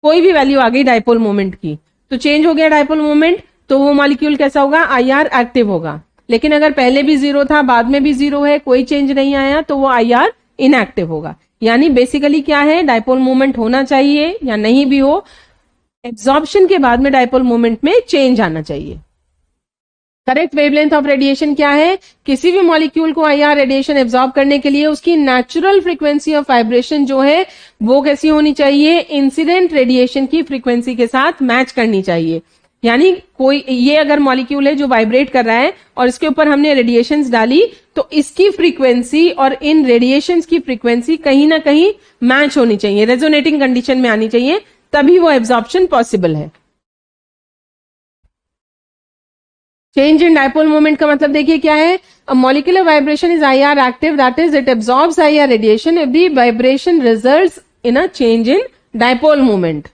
Speaker 1: कोई भी वैल्यू आ गई डायपोल मोमेंट की, तो चेंज हो गया डायपोल मोमेंट, तो वो मॉलिक्यूल कैसा होगा? आईआर एक्टिव होगा। लेकिन अगर पहले भी 0 था, बाद में भी 0 है, कोई चेंज नहीं आया, तो वो आईआर इनएक्टिव होगा। यानी बेसिकली क्या है, डायपोल मोमेंट होना चाहिए या नहीं भी हो, एब्जॉर्प्शन के बाद में डायपोल मोमेंट में चेंज आना चाहिए। करेक्ट वेवलेंथ ऑफ रेडिएशन क्या है? किसी भी मॉलिक्यूल को आईआर रेडिएशन एब्जॉर्ब करने के लिए उसकी नेचुरल फ्रीक्वेंसी ऑफ वाइब्रेशन जो है वो कैसी होनी चाहिए? इंसिडेंट रेडिएशन की फ्रीक्वेंसी के साथ मैच करनी चाहिए। यानी कोई ये अगर मॉलिक्यूल है जो वाइब्रेट कर रहा है और इसके ऊपर हमने रेडिएशंस डाली, तो इसकी फ्रीक्वेंसी और इन रेडिएशंस की फ्रीक्वेंसी कहीं ना कहीं मैच होनी चाहिए, रेजोनेटिंग कंडीशन में आनी चाहिए, तभी वो एब्जॉर्प्शन पॉसिबल है। चेंज इन डायपोल मोमेंट का मतलब देखिए क्या है? A molecular vibration is IR active, that is it absorbs IR radiation if the vibration results in a change in dipole moment.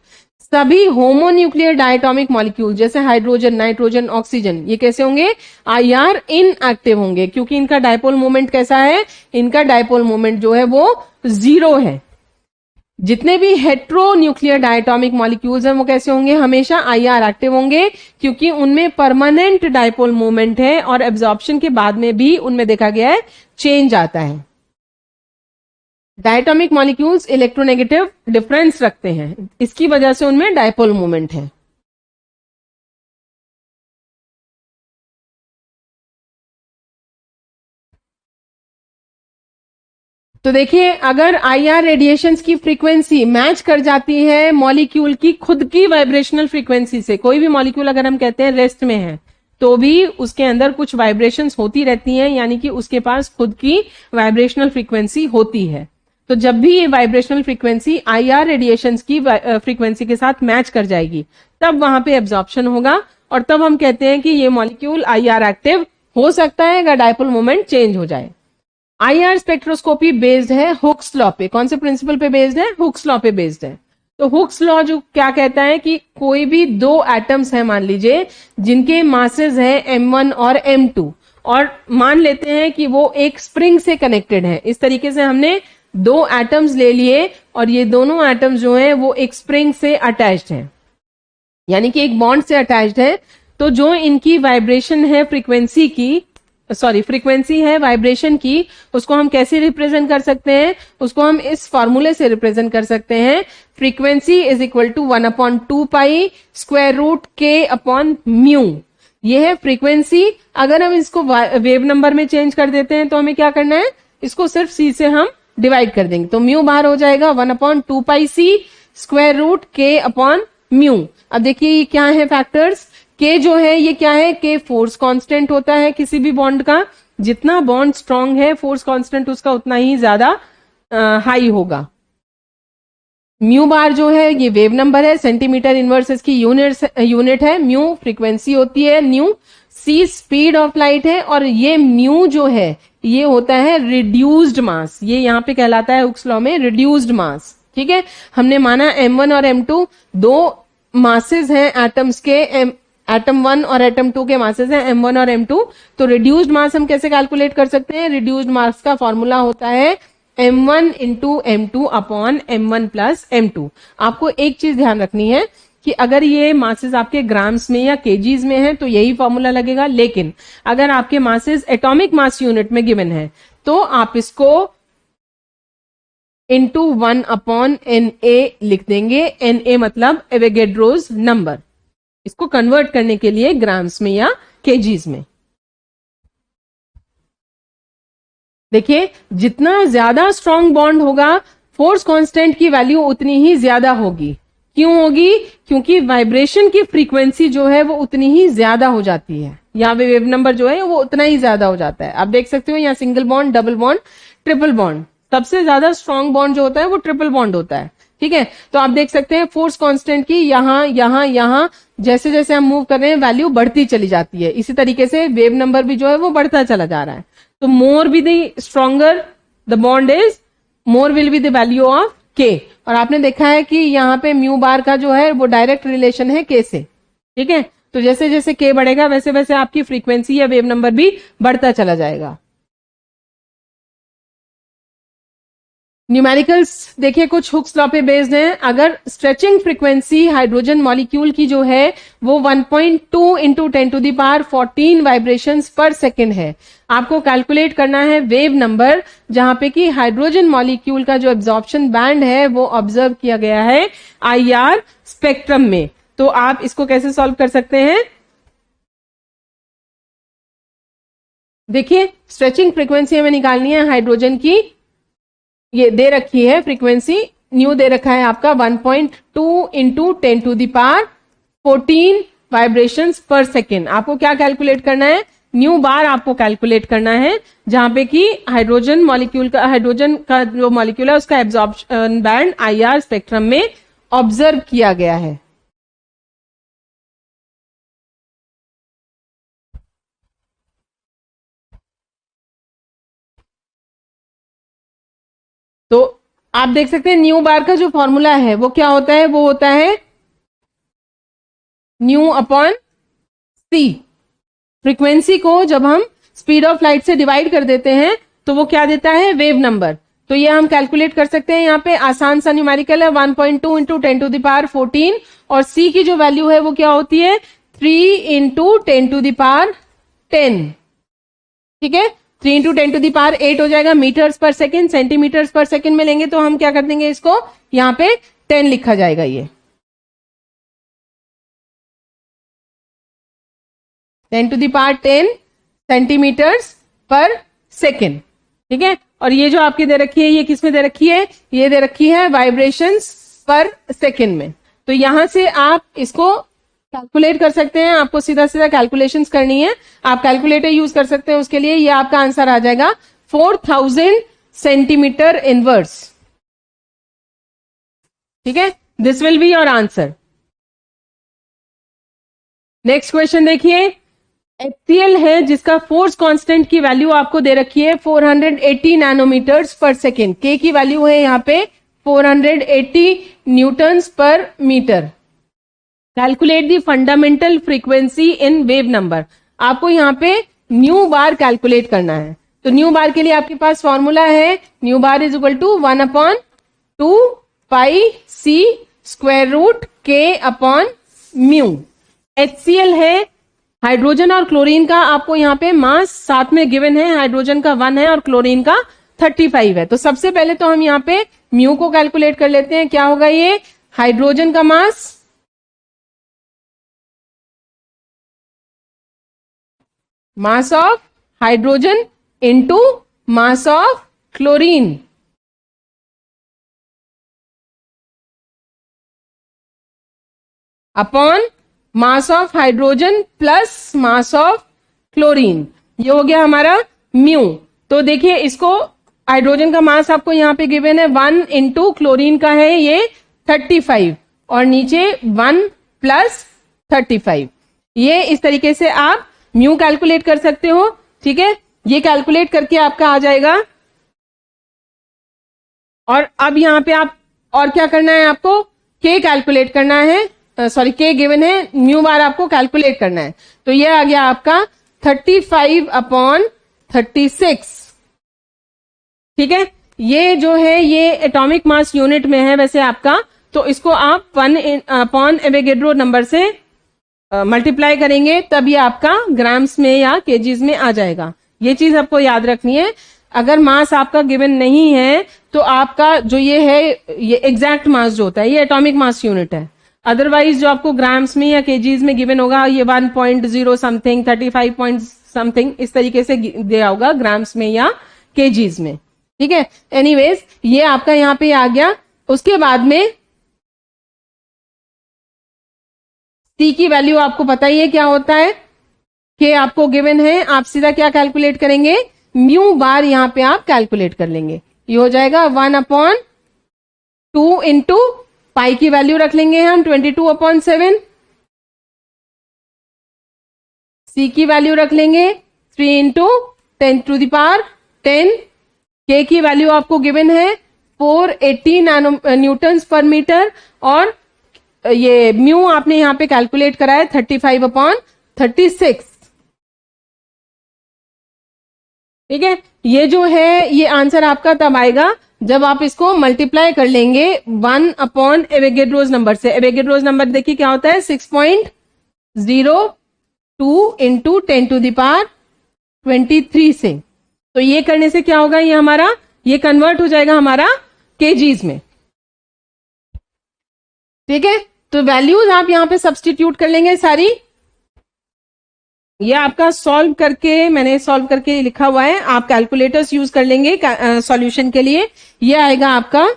Speaker 1: सभी होमोन्यूक्लियर डायटोमिक मॉलिक्यूल जैसे hydrogen, nitrogen, oxygen, ये कैसे होंगे? आईआर इनएक्टिव होंगे, क्योंकि इनका डायपोल मोमेंट कैसा है? इनका डायपोल मोमेंट जो है वो 0 है। जितने भी हेट्रोन्यूक्लियर डायटोमिक मॉलिक्यूल्स हैं वो कैसे होंगे? हमेशा आईआर एक्टिव होंगे, क्योंकि उनमें परमानेंट डायपोल मोमेंट है और एब्जॉर्प्शन के बाद में भी उनमें देखा गया है चेंज आता है। डायटोमिक मॉलिक्यूल्स इलेक्ट्रोनेगेटिव डिफरेंस रखते हैं, इसकी वजह से उनमें डायपोल मोमेंट है। तो देखिए, अगर आईआर रेडिएशंस की फ्रीक्वेंसी मैच कर जाती है मॉलिक्यूल की खुद की वाइब्रेशनल फ्रीक्वेंसी से, कोई भी मॉलिक्यूल अगर हम कहते हैं रेस्ट में है तो भी उसके अंदर कुछ वाइब्रेशंस होती रहती हैं, यानी कि उसके पास खुद की वाइब्रेशनल फ्रीक्वेंसी होती है। तो जब भी ये वाइब्रेशनल फ्रीक्वेंसी आईआर रेडिएशंस की फ्रीक्वेंसी के साथ मैच कर जाएगी, तब वहां पे एब्जॉर्प्शन होगा, और तब हम कहते हैं कि ये मॉलिक्यूल आईआर एक्टिव हो सकता है अगर डायपोल मोमेंट चेंज हो जाए। आईआर स्पेक्ट्रोस्कोपी बेस्ड है हुक्स लॉ पे। कौन से प्रिंसिपल पे बेस्ड है? हुक्स लॉ पे बेस्ड है। तो हुक्स लॉ जो क्या कहता है कि कोई भी दो एटम्स है, मान लीजिए, जिनके मासेस है m1 और m2, और मान लेते हैं कि वो एक स्प्रिंग से कनेक्टेड है। इस तरीके से हमने दो एटम्स ले लिए और ये दोनों एटम्स जो हैं वो एक स्प्रिंग से अटैच्ड हैं, यानी कि एक बॉन्ड से अटैच्ड है। तो जो इनकी वाइब्रेशन है फ्रीक्वेंसी की, फ्रीक्वेंसी है वाइब्रेशन की, उसको हम कैसे रिप्रेजेंट कर सकते हैं? उसको हम इस फॉर्मूले से रिप्रेजेंट कर सकते हैं, frequency is equal to 1/2 pi square root k upon mu. ये है फ्रीक्वेंसी। अगर हम इसको वेव नंबर में चेंज कर देते हैं तो हमें क्या करना है? इसको सिर्फ c से हम डिवाइड कर देंगे, तो म्यू बाहर हो जाएगा 1/2 pi c square root k upon mu. अब देखिए ये क्या है फैक्टर्स? के जो है ये क्या है? के फोर्स कांस्टेंट होता है किसी भी बॉन्ड का, जितना बॉन्ड स्ट्रांग है फोर्स कांस्टेंट उसका उतना ही ज्यादा हाई होगा। म्यू बार जो है ये वेव नंबर है, सेंटीमीटर इनवर्स इसकी यूनिट है, म्यू फ्रीक्वेंसी होती है, nu c speed of light है, और ये म्यू जो है ये होता है रिड्यूस्ड मास। ये यहाँ पे कहलाता है हुक्स लॉ में रिड्यूस्ड मास। ठीक है, हमने माना m1 और m2 दो मासेस हैं एटम्स के, एटम 1 और एटम 2 के मासेस हैं m1 और m2। तो रिड्यूस्ड मास हम कैसे कैलकुलेट कर सकते हैं? रिड्यूस्ड मास का फॉर्मूला होता है m1 into m2 upon m1 plus m2। आपको एक चीज ध्यान रखनी है कि अगर ये मासेस आपके ग्राम्स में या केजीज में है तो यही फॉर्मूला लगेगा, लेकिन अगर आपके मासेस एटॉमिक मास यूनिट में गिवन है तो आप इसको इंटू 1 अपॉन NA लिख देंगे। NA मतलब एवोगैड्रोस नंबर, इसको कन्वर्ट करने के लिए ग्राम्स में या केजीज में। देखिए, जितना ज्यादा स्ट्रॉन्ग बॉन्ड होगा फोर्स कांस्टेंट की वैल्यू उतनी ही ज्यादा होगी। क्यों होगी? क्योंकि वाइब्रेशन की फ्रीक्वेंसी जो है वो उतनी ही ज्यादा हो जाती है, या वेव नंबर जो है वो उतना ही ज्यादा हो जाता है। आप देख सकते हो यहाँ single bond, double bond, triple bond. सबसे ज्यादा स्ट्रॉन्ग बॉन्ड जो होता है वो ट्रिपल बॉन्ड होता है, ठीक है, तो आप देख सकते हैं फोर्स कांस्टेंट की यहां जैसे जैसे हम मूव कर रहे हैं वैल्यू बढ़ती चली जाती है। इसी तरीके से वेव नंबर भी जो है वो बढ़ता चला जा रहा है। तो more be the stronger the bond is, more will be the value of K. और आपने देखा है कि यहाँ पे म्यू बार का जो है वो डायरेक्ट रिलेशन है के से। ठीक है, तो जैसे जैसे के बढ़ेगा वैसे वैसे आपकी फ्रीक्वेंसी या वेव नंबर भी बढ़ता चला जाएगा। न्यूमेरिकल्स देखिए कुछ हुक्स लॉ पे बेस्ड हैं। अगर स्ट्रेचिंग फ्रीक्वेंसी हाइड्रोजन मॉलिक्यूल की जो है वो 1.2 इंटू 10⁻14 वाइब्रेशंस पर सेकेंड है, आपको कैलकुलेट करना है वेव नंबर जहां पे कि हाइड्रोजन मॉलिक्यूल का जो एब्जॉर्प्शन बैंड है वो ऑब्जर्व किया गया है IR स्पेक्ट्रम में। तो आप इसको कैसे सॉल्व कर सकते हैं? देखिए स्ट्रेचिंग फ्रीक्वेंसी हमें निकालनी है हाइड्रोजन की, ये दे रखी है फ्रीक्वेंसी, न्यू दे रखा है आपका 1.2 इंटू 10⁻14 वाइब्रेशंस पर सेकेंड। आपको क्या कैलकुलेट करना है? न्यू बार आपको कैलकुलेट करना है जहां पे कि हाइड्रोजन का जो मॉलिक्यूल है उसका एब्जॉर्प्शन बैंड IR स्पेक्ट्रम में ऑब्जर्व किया गया है। तो आप देख सकते हैं न्यू बार का जो फॉर्मूला है वो क्या होता है? वो होता है न्यू अपॉन सी। फ्रीक्वेंसी को जब हम स्पीड ऑफ लाइट से डिवाइड कर देते हैं तो वो क्या देता है? Wave number. तो ये हम कैलकुलेट कर सकते हैं, यहाँ पे आसान सा न्यूमेरिकल है 1.2 इंटू 10⁻14 और सी की जो वैल्यू है वो क्या होती है? 3 इंटू 10⁻10। ठीक है, 3 इंटू 10⁸ हो जाएगा मीटर्स पर सेकेंड। सेंटीमीटर्स पर सेकेंड में लेंगे तो हम क्या कर देंगे इसको, यहाँ पे 10 लिखा जाएगा, ये 10⁻10 सेंटीमीटर्स पर सेकेंड। ठीक है, और ये जो आपकी दे रखी है ये किस में दे रखी है? ये दे रखी है वाइब्रेशंस पर सेकेंड में। तो यहां से आप इसको कैलकुलेट कर सकते हैं, आपको सीधा सीधा कैलकुलेशंस करनी है, आप कैलकुलेटर यूज कर सकते हैं उसके लिए। ये आपका आंसर आ जाएगा 4000 सेंटीमीटर इनवर्स। ठीक है, this will be your answer. Next question देखिए, HCl है जिसका फोर्स कांस्टेंट की वैल्यू आपको दे रखी है 480 नैनोमीटर्स पर सेकेंड। के की वैल्यू है यहाँ पे 480 न्यूटन्स पर metre. Calculate the fundamental frequency in wave number. आपको यहाँ पे न्यू बार कैलकुलेट करना है। तो न्यू बार के लिए आपके पास फॉर्मूला है nu bar is equal to 1/2 pi c square root k upon mu. HCl है, हाइड्रोजन और क्लोरीन का आपको यहाँ पे मास साथ में गिवन है, हाइड्रोजन का 1 है और क्लोरीन का 35 है। तो सबसे पहले तो हम यहाँ पे म्यू को कैलकुलेट कर लेते हैं। क्या होगा ये? हाइड्रोजन का mass of hydrogen into mass of chlorine upon mass of hydrogen plus mass of chlorine. ये हो गया हमारा म्यू। तो देखिए इसको, हाइड्रोजन का मास आपको यहाँ पे गिवन है 1 इंटू क्लोरीन का है ये 35 और नीचे 1 प्लस 35। ये इस तरीके से आप म्यू कैलकुलेट कर सकते हो। ठीक है, ये कैलकुलेट करके आपका आ जाएगा। और अब यहाँ पे आप और क्या करना है? आपको के कैलकुलेट करना है, सॉरी के गिवन है, म्यू बार आपको कैलकुलेट करना है। तो ये आ गया आपका 35/36। ठीक है, ये जो है ये एटॉमिक मास यूनिट में है वैसे आपका, तो इसको आप 1 एवोगैड्रो नंबर से मल्टीप्लाई करेंगे तब ये आपका ग्राम्स में या केजीज में आ जाएगा। ये चीज आपको याद रखनी है। अगर मास आपका गिवन नहीं है तो आपका जो ये है ये एग्जैक्ट मास जो होता है ये एटॉमिक मास यूनिट है। अदरवाइज जो आपको ग्राम्स में या केजीज में गिवन होगा ये 1.0 समथिंग 35 पॉइंट समथिंग इस तरीके से दिया होगा ग्राम्स में या केजीज में। ठीक है, एनीवेज ये आपका यहाँ पे आ गया। उसके बाद में सी की वैल्यू आपको पता ही है क्या होता है, के आपको गिवन है, आप सीधा क्या कैलकुलेट करेंगे? म्यू बार यहाँ पे आप कैलकुलेट कर लेंगे। ये हो जाएगा 1/2 2 इंटू पाई की वैल्यू रख लेंगे हम 22/7, सी की वैल्यू रख लेंगे 3 इंटू 10⁻10, के की वैल्यू आपको गिवन है 480 न्यूटन पर मीटर, और ये म्यू आपने यहां पे कैलकुलेट करा है 35/36। ठीक है, ये जो है ये आंसर आपका तब आएगा जब आप इसको मल्टीप्लाई कर लेंगे 1 एवोगैड्रोस नंबर से। एवोगैड्रोस नंबर देखिए क्या होता है 6.02 इंटू 10⁻23 से। तो ये करने से क्या होगा, ये हमारा ये कन्वर्ट हो जाएगा हमारा केजीज में। ठीक है, तो वैल्यूज आप यहां पे सब्स्टिट्यूट कर लेंगे सारी। ये आपका सॉल्व करके, मैंने सॉल्व करके लिखा हुआ है, आप कैलकुलेटर्स यूज कर लेंगे सॉल्यूशन के लिए। ये आएगा आपका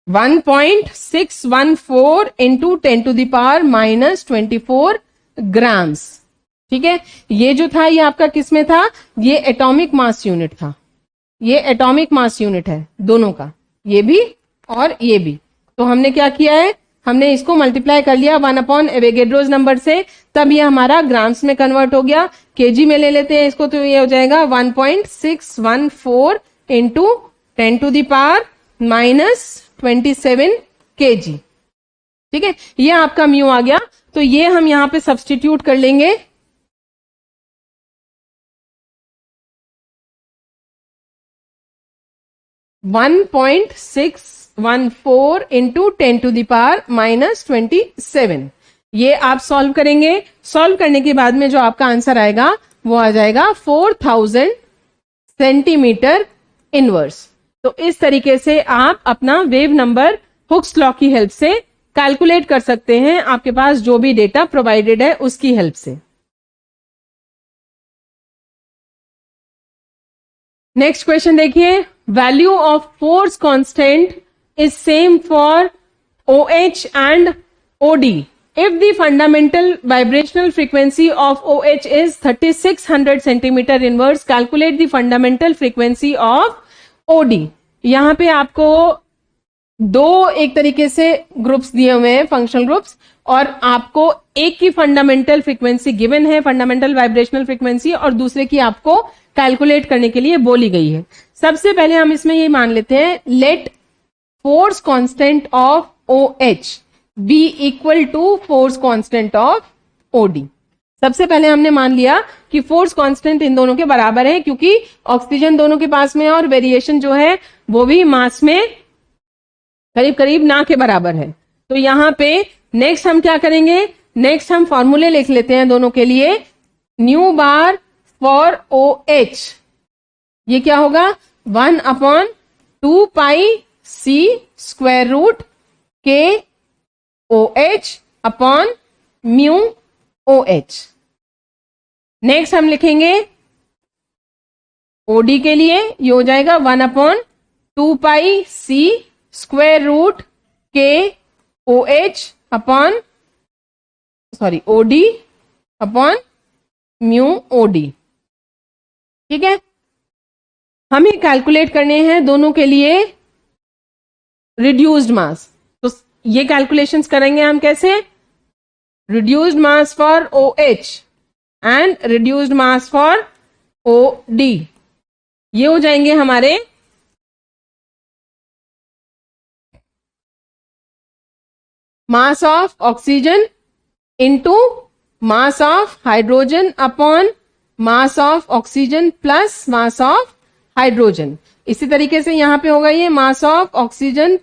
Speaker 1: 1.614 इंटू 10⁻⁻24 ग्राम्स। ठीक है, ये जो था ये आपका किस में था, ये एटॉमिक मास यूनिट था, ये एटॉमिक मास यूनिट है दोनों का, ये भी और ये भी। तो हमने क्या किया है, हमने इसको मल्टीप्लाई कर लिया 1 एवोगैड्रोस नंबर से, तब ये हमारा ग्राम्स में कन्वर्ट हो गया। केजी में ले लेते हैं इसको, तो ये हो जाएगा 1.614 इंटू 10⁻⁻27 केजी। ठीक है, ये आपका म्यू आ गया। तो ये हम यहां पे सब्स्टिट्यूट कर लेंगे। (1.614 इंटू 10⁻⁻27), ये आप सॉल्व करेंगे। सॉल्व करने के बाद में जो आपका आंसर आएगा वो आ जाएगा 4000 सेंटीमीटर इनवर्स। तो इस तरीके से आप अपना वेव नंबर हुक्स लॉ की हेल्प से कैलकुलेट कर सकते हैं, आपके पास जो भी डेटा प्रोवाइडेड है उसकी हेल्प से। नेक्स्ट क्वेश्चन देखिए, value of force constant is same for OH and OD if the fundamental vibrational frequency of OH is 3600 centimeter inverse, calculate the fundamental frequency of OD। यहां पे आपको दो एक तरीके से ग्रुप्स दिए हुए हैं, फंक्शनल ग्रुप्स, और आपको एक की फंडामेंटल फ्रीक्वेंसी गिवन है, फंडामेंटल वाइब्रेशनल फ्रीक्वेंसी, और दूसरे की आपको कैलकुलेट करने के लिए बोली गई है। सबसे पहले हम इसमें ये मान लेते हैं, let force constant of OH be equal to force constant of OD। सबसे पहले हमने मान लिया कि फोर्स कांस्टेंट इन दोनों के बराबर है, क्योंकि ऑक्सीजन दोनों के पास में है और वेरिएशन जो है वो भी मास में करीब करीब ना के बराबर है। तो यहां पे नेक्स्ट हम क्या करेंगे, नेक्स्ट हम फॉर्मूले लिख लेते हैं दोनों के लिए। न्यू बार फॉर OH, ये क्या होगा 1/2 पाई C स्क्वायर रूट के OH upon mu OH। Next हम लिखेंगे OD के लिए, ये हो जाएगा 1/2 पाई C स्क्वायर रूट के OH upon OD upon mu OD। ठीक है, हमें कैलकुलेट करने हैं दोनों के लिए रिड्यूस्ड मास। तो ये कैलकुलेशंस करेंगे हम कैसे, reduced mass for OH and reduced mass for OD। ये हो जाएंगे हमारे mass of oxygen into mass of hydrogen upon mass of oxygen plus mass of hydrogen. इसी तरीके से यहां पे होगा ये mass of oxygen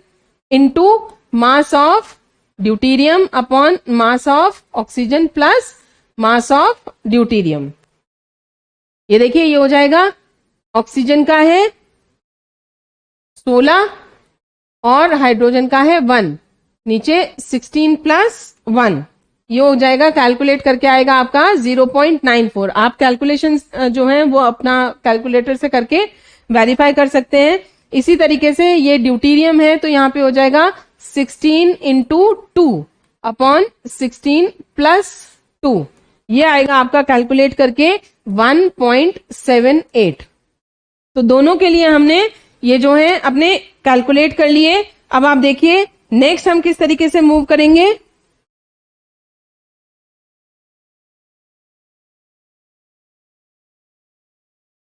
Speaker 1: into mass of deuterium upon mass of oxygen plus mass of deuterium. ये देखिए ये हो जाएगा, ऑक्सीजन का है 16 और हाइड्रोजन का है 1, नीचे 16 + 1, ये हो जाएगा, कैलकुलेट करके आएगा आपका 0.94। आप कैलकुलेशन जो है वो अपना कैलकुलेटर से करके वेरीफाई कर सकते हैं। इसी तरीके से ये ड्यूटीरियम है, तो यहां पे हो जाएगा 16 × 2 अपॉन 16 + 2, ये आएगा आपका कैलकुलेट करके 1.78। तो दोनों के लिए हमने ये जो है अपने कैलकुलेट कर लिए। अब आप देखिए नेक्स्ट हम किस तरीके से मूव करेंगे।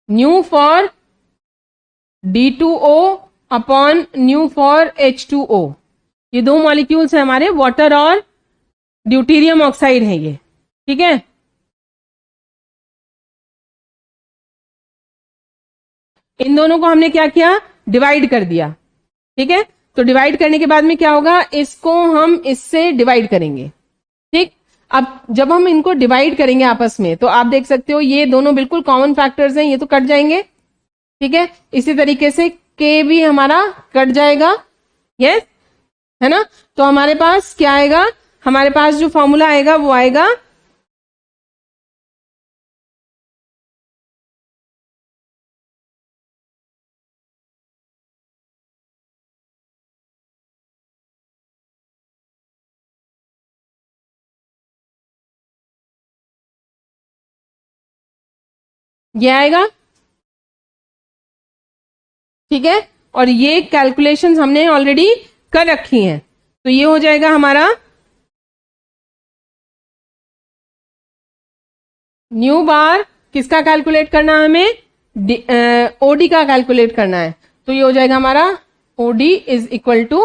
Speaker 1: New for D2O upon new for H2O। ये दो मॉलिक्यूल्स हैं हमारे, वाटर और ड्यूटीरियम ऑक्साइड है ये, ठीक है। इन दोनों को हमने क्या किया, डिवाइड कर दिया, ठीक है। तो डिवाइड करने के बाद में क्या होगा, इसको हम इससे डिवाइड करेंगे, ठीक। अब जब हम इनको डिवाइड करेंगे आपस में, तो आप देख सकते हो ये दोनों बिल्कुल कॉमन फैक्टर्स हैं, ये तो कट जाएंगे, ठीक है। इसी तरीके से के भी हमारा कट जाएगा, यस, है ना। तो हमारे पास क्या आएगा, हमारे पास जो फॉर्मूला आएगा वो आएगा ये आएगा, ठीक है। और ये कैलकुलेशंस हमने ऑलरेडी कर रखी हैं, तो ये हो जाएगा हमारा न्यू बार। किसका कैलकुलेट करना है हमें, ओडी का कैलकुलेट करना है। तो ये हो जाएगा हमारा OD is equal to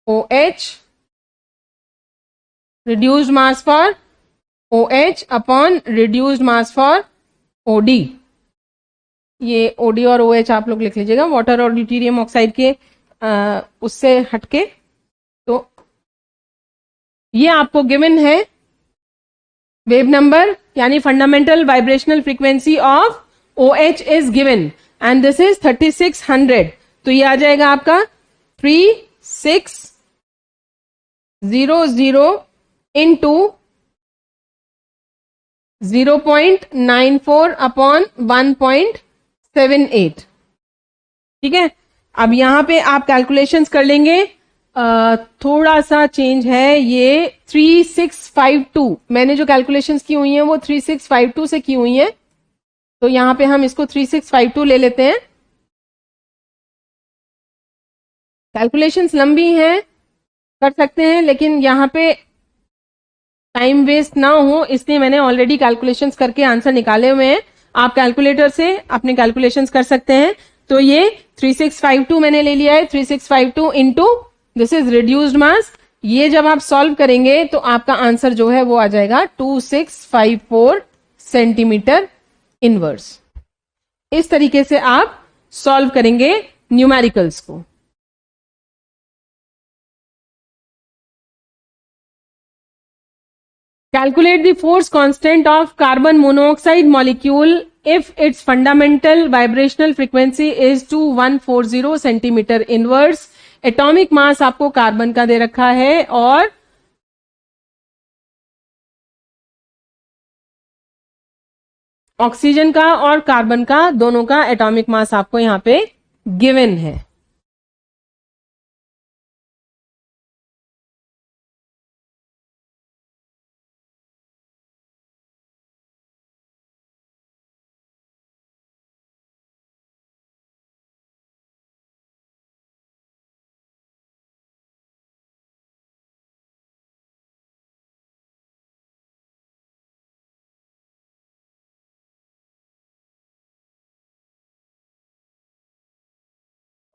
Speaker 1: O H reduced mass for O H upon reduced mass for OD. ये ओडी और ओ एच आप लोग लिख लीजिएगा, वाटर और ड्यूटीरियम ऑक्साइड के उससे हटके। तो ये आपको गिवन है वेव नंबर, यानी fundamental vibrational frequency of OH is given and this is 3600। तो ये आ जाएगा आपका 3600 इंटू 0.94 अपॉन 1.78, ठीक है। अब यहां पे आप कैलकुलेशंस कर लेंगे, थोड़ा सा चेंज है, ये 3652 मैंने जो कैलकुलेशंस की हुई हैं वो 3652 से की हुई हैं। तो यहां पे हम इसको 3652 ले लेते हैं। कैलकुलेशंस लंबी हैं, कर सकते हैं, लेकिन यहां पे टाइम वेस्ट ना हो इसलिए मैंने ऑलरेडी कैलकुलेशंस करके आंसर निकाले हुए हैं। आप कैलकुलेटर से अपने कैलकुलेशंस कर सकते हैं। तो ये 3652 मैंने ले लिया है, 3652 इंटू दिस इज रिड्यूस्ड मास। ये जब आप सॉल्व करेंगे तो आपका आंसर जो है वो आ जाएगा 2654 सेंटीमीटर इनवर्स। इस तरीके से आप सॉल्व करेंगे न्यूमेरिकल्स को। Calculate the force constant of carbon monoxide molecule if its fundamental vibrational frequency is 2140 centimetre inverse. Atomic mass आपको कार्बन का दे रखा है और ऑक्सीजन का और कार्बन का दोनों का एटॉमिक मास आपको यहां पे गिवन है।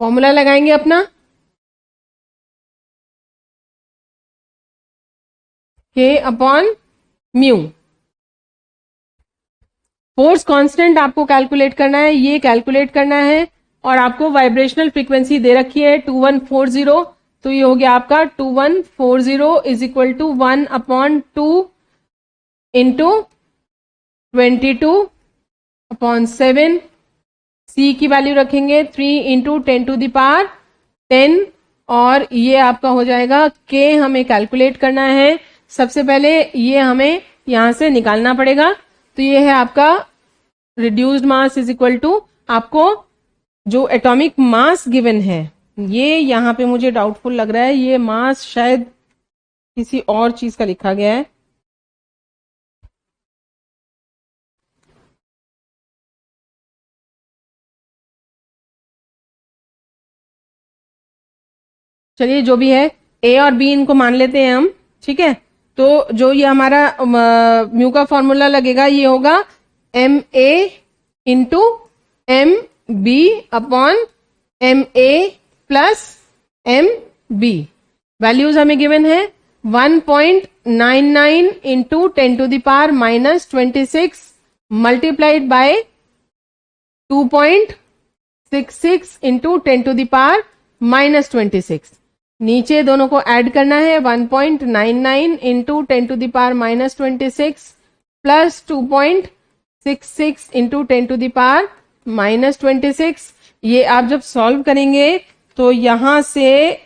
Speaker 1: फॉर्मूला लगाएंगे अपना, K upon mu. Force constant आपको कैलकुलेट करना है, ये कैलकुलेट करना है, और आपको वाइब्रेशनल फ्रीक्वेंसी दे रखी है 2140। तो ये हो गया आपका 2140 is equal to 1 upon 2 into 22/7। C की वैल्यू रखेंगे 3 इंटू 10⁻10 और ये आपका हो जाएगा के। हमें कैलकुलेट करना है, सबसे पहले ये हमें यहां से निकालना पड़ेगा। तो ये है आपका reduced mass is equal to, आपको जो एटॉमिक मास गिवन है, ये यहां पे मुझे डाउटफुल लग रहा है, ये मास शायद किसी और चीज का लिखा गया है। चलिए जो भी है ए और बी इनको मान लेते हैं हम, ठीक है। तो जो ये हमारा म्यू का फॉर्मूला लगेगा ये होगा M A into M B upon M A plus M B. Values हमें गिवन है 1.99 into 10 to the power minus 26 multiplied by 2.66 into 10 to the power minus 26। नीचे दोनों को ऐड करना है 1.99 into 10 to the power minus 26 plus 2.66 into 10 to the power minus 26। ये आप जब सॉल्व करेंगे तो यहां से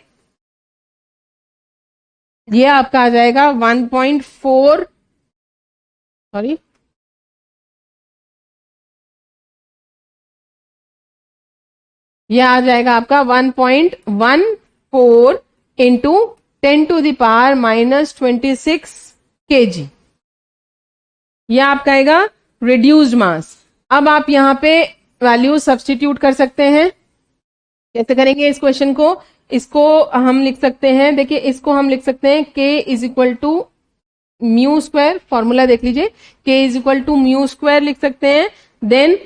Speaker 1: ये आपका आ जाएगा 1.4, सॉरी यह आ जाएगा आपका 1.14 into 10 to the power minus 26 kg। यह आपका आएगा रिड्यूस्ड मास। अब आप यहां पे वैल्यू सब्स्टिट्यूट कर सकते हैं। कैसे करेंगे इस क्वेश्चन को? इसको हम लिख सकते हैं, देखिए इसको हम लिख सकते हैं k is equal to mu square, formula देख लीजिए, k is equal to mu square लिख सकते हैं। देन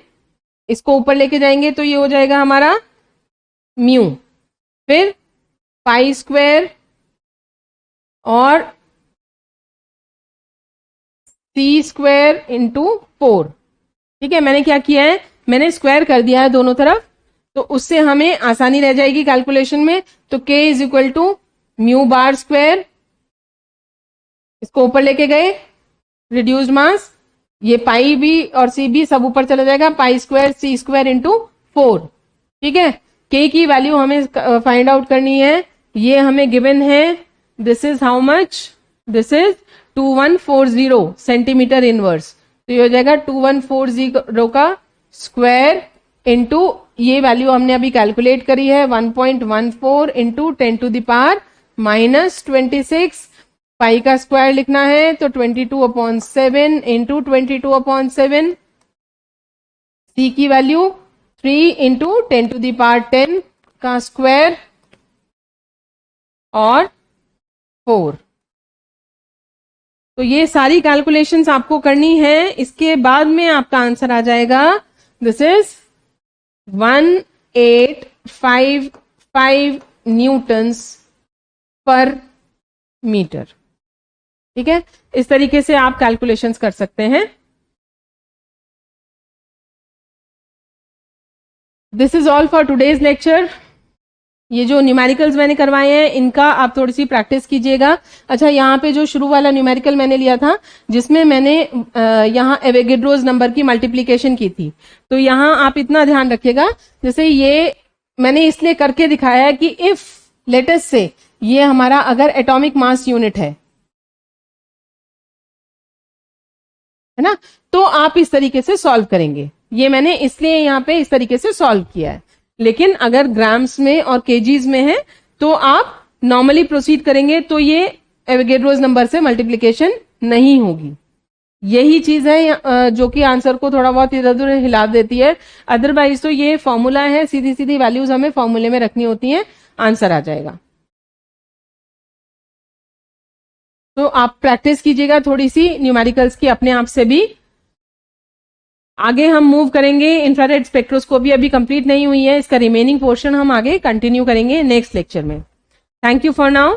Speaker 1: इसको ऊपर लेके जाएंगे तो ये हो जाएगा हमारा म्यू, फिर पाई स्क्वायर और सी स्क्वायर इंटू 4। ठीक है, मैंने क्या किया है, मैंने स्क्वायर कर दिया है दोनों तरफ, तो उससे हमें आसानी रह जाएगी कैलकुलेशन में। तो k is equal to mu bar square, इसको ऊपर लेके गए, रिड्यूस्ड मास, ये पाई भी और सी भी सब ऊपर चला जाएगा, पाई स्क्वायर सी स्क्वायर इंटू 4। ठीक है, k की वैल्यू हमें फाइंड आउट करनी है, ये हमें गिवन है, this is how much, this is 2140 centimetre inverse. तो ये हो जाएगा 2140 का स्क्वायर इंटू ये वैल्यू हमने अभी कैलकुलेट करी है 1.14 into 10 to the power minus 26। Pi का स्क्वायर लिखना है तो 22/7 इंटू 22/7। सी की value 3 into 10 to the power 10 का स्क्वायर और 4। तो ये सारी कैलकुलेशंस आपको करनी है, इसके बाद में आपका आंसर आ जाएगा, दिस इज 1855 न्यूटन्स पर मीटर। ठीक है, इस तरीके से आप कैलकुलेशंस कर सकते हैं। This is all for today's lecture. ये जो न्यूमेरिकल्स मैंने करवाए हैं इनका आप थोड़ी सी प्रैक्टिस कीजिएगा। अच्छा, यहाँ पे जो शुरू वाला न्यूमेरिकल मैंने लिया था जिसमें मैंने यहाँ एवोगैड्रोस नंबर की मल्टीप्लिकेशन की थी, तो यहाँ आप इतना ध्यान रखिएगा, जैसे ये मैंने इसलिए करके दिखाया है कि इफ लेटेस्ट से ये हमारा अगर एटॉमिक मास यूनिट है ना, तो आप इस तरीके से सॉल्व करेंगे। ये मैंने इसलिए यहाँ पे इस तरीके से सॉल्व किया है, लेकिन अगर ग्राम्स में और केजीज में है तो आप नॉर्मली प्रोसीड करेंगे तो ये एवोगैड्रोस नंबर से मल्टीप्लिकेशन नहीं होगी। यही चीज है जो कि आंसर को थोड़ा बहुत इधर उधर हिला देती है। अदरवाइज तो ये फॉर्मूला है, सीधी सीधी वैल्यूज हमें फॉर्मूले में रखनी होती हैं, आंसर आ जाएगा। तो आप प्रैक्टिस कीजिएगा थोड़ी सी न्यूमेरिकल्स की अपने आप से भी। आगे हम मूव करेंगे, इंफ्रारेड स्पेक्ट्रोस्कोपी अभी कंप्लीट नहीं हुई है, इसका रिमेनिंग पोर्शन हम आगे कंटिन्यू करेंगे नेक्स्ट लेक्चर में। Thank you for now.